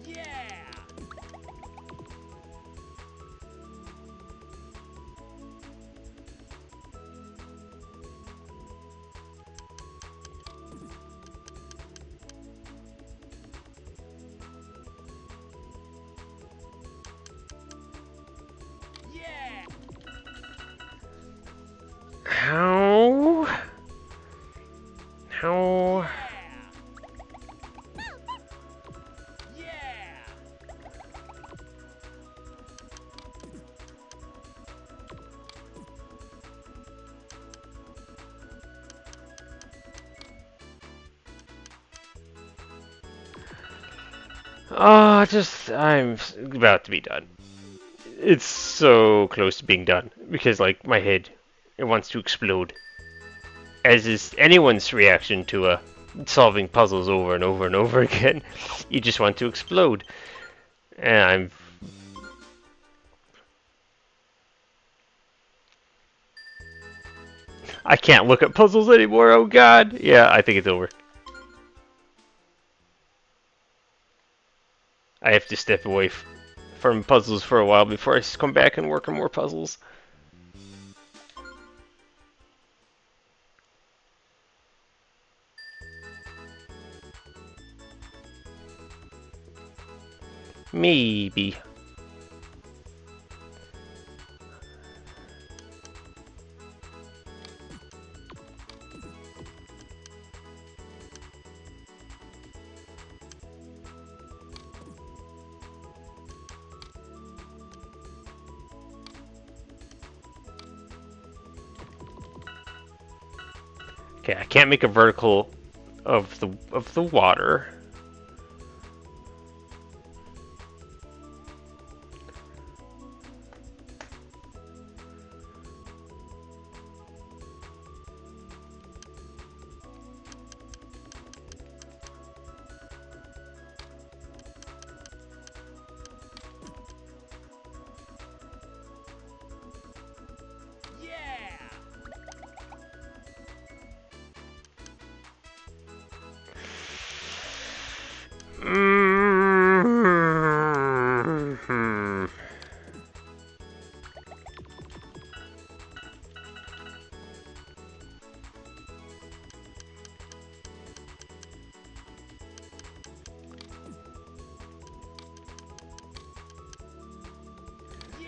Yeah. Yeah. How? How? Yeah. Oh, I'm about to be done. It's so close to being done because, like, my head, it wants to explode. As is anyone's reaction to solving puzzles over and over and over again. You just want to explode. And I can't look at puzzles anymore. Oh God. Yeah, I think it's over. I have to step away from puzzles for a while before I come back and work on more puzzles. Maybe. Okay, I can't make a vertical of the water. Yeah. Mm-hmm.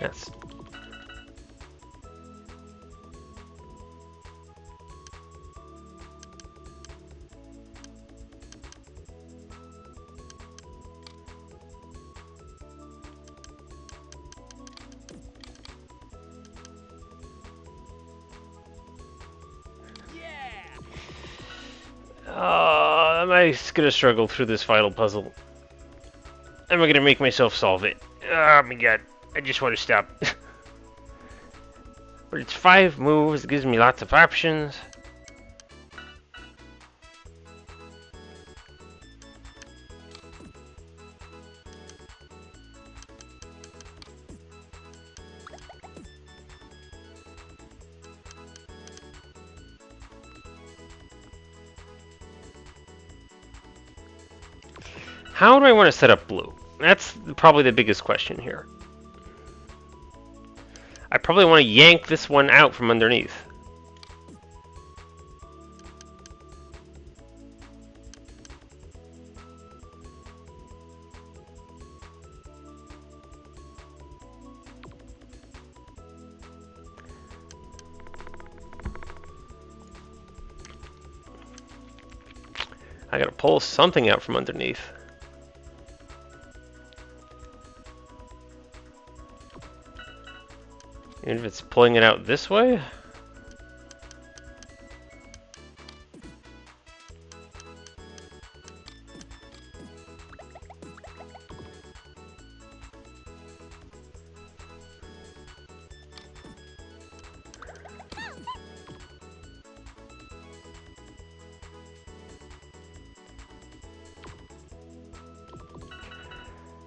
Yes. Yeah. Am I gonna struggle through this final puzzle? Am I gonna make myself solve it? Oh my God! I just want to stop. But it's 5 moves. It gives me lots of options. How do I want to set up blue? That's probably the biggest question here. I probably want to yank this one out from underneath. I gotta pull something out from underneath. Even if it's pulling it out this way?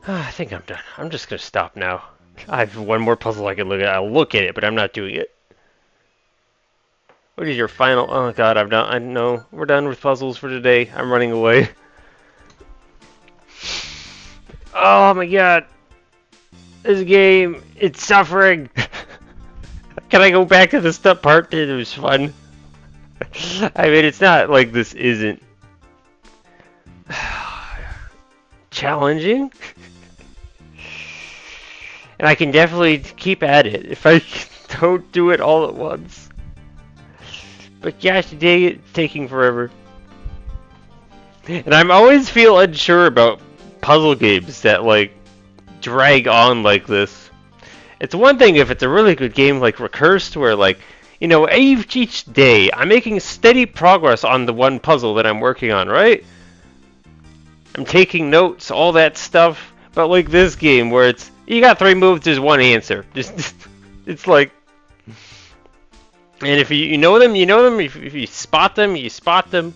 I think I'm done. I'm just gonna stop now. I have one more puzzle I can look at. I'll look at it, but I'm not doing it. What is your final? Oh god, I'm done. I know we're done with puzzles for today. I'm running away. Oh my god, this game, it's suffering. Can I go back to the stuff part that it was fun? I mean, it's not like this isn't challenging. And I can definitely keep at it if I don't do it all at once. But gosh dang it, it's taking forever. And I'm always feel unsure about puzzle games that like drag on like this. It's one thing if it's a really good game like Recursed where like, you know, each day I'm making steady progress on the one puzzle that I'm working on, right? I'm taking notes, all that stuff. But like this game where it's you got 3 moves, there's 1 answer. Just it's like, and if you know them, you know them. If you spot them, you spot them.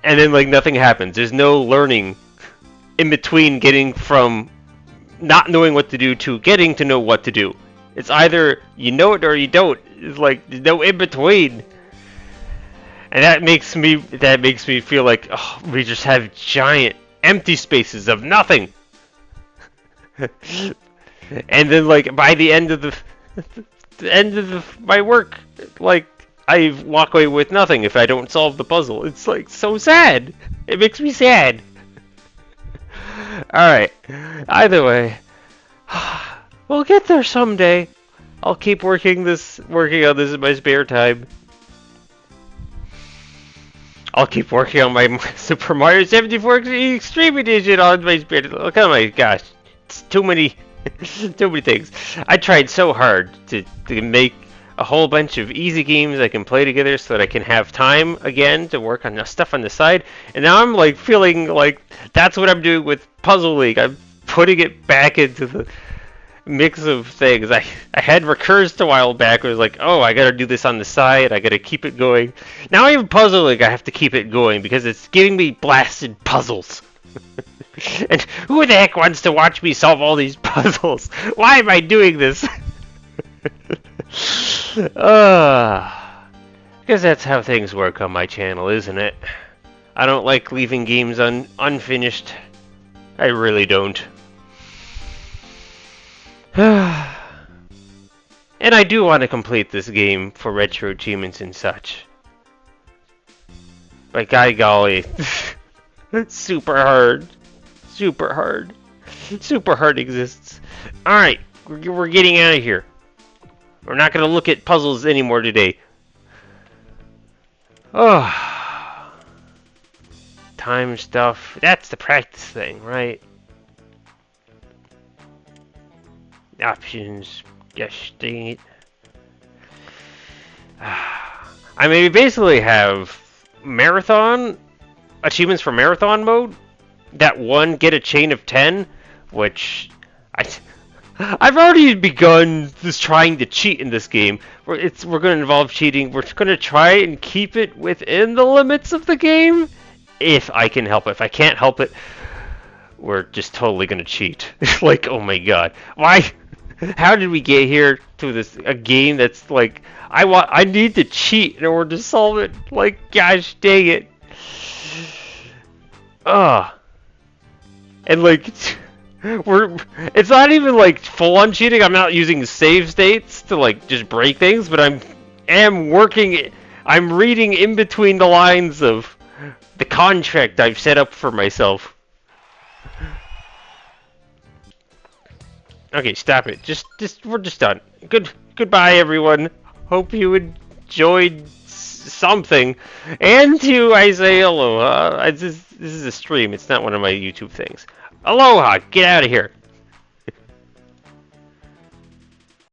And then like nothing happens. There's no learning in between getting from not knowing what to do to getting to know what to do. It's either you know it or you don't. It's like there's no in between. And that makes me feel like oh, we just have giant empty spaces of nothing. And then like by the end of my work, like I walk away with nothing if I don't solve the puzzle. It's like so sad. It makes me sad. Alright. Either way. We'll get there someday. I'll keep working on this in my spare time. I'll keep working on my Super Mario 74 Extreme Edition on my spare time. Look, oh my gosh. It's too many things. I tried so hard to make a whole bunch of easy games I can play together so that I can have time again to work on stuff on the side. And now I'm like feeling like that's what I'm doing with Puzzle League. I'm putting it back into the mix of things. I had Recursed a while back. It was like, oh, I gotta do this on the side. I gotta keep it going. Now I have Puzzle League. I have to keep it going because it's giving me blasted puzzles. And who the heck wants to watch me solve all these puzzles? Why am I doing this? Because that's how things work on my channel, isn't it? I don't like leaving games unfinished. I really don't. And I do want to complete this game for retro achievements and such. But by golly, it's super hard. Super hard. Super hard exists. Alright, we're getting out of here. We're not going to look at puzzles anymore today. Oh. Time stuff. That's the practice thing, right? Options. Yes, dang it. I mean, we basically have marathon achievements for marathon mode. That one, get a chain of 10, which I've already begun just trying to cheat in this game. We're going to involve cheating. We're going to try and keep it within the limits of the game, if I can help it. If I can't help it, we're just totally going to cheat. Like, oh my god, why? How did we get here to a game that's like I need to cheat in order to solve it? Like, gosh dang it. And like it's not even like full on cheating. I'm not using save states to like just break things, but I'm reading in between the lines of the contract I've set up for myself. Okay, stop it. We're just done. Goodbye everyone. Hope you enjoyed something. And I say aloha. This is a stream. It's not one of my YouTube things. Aloha. Get out of here.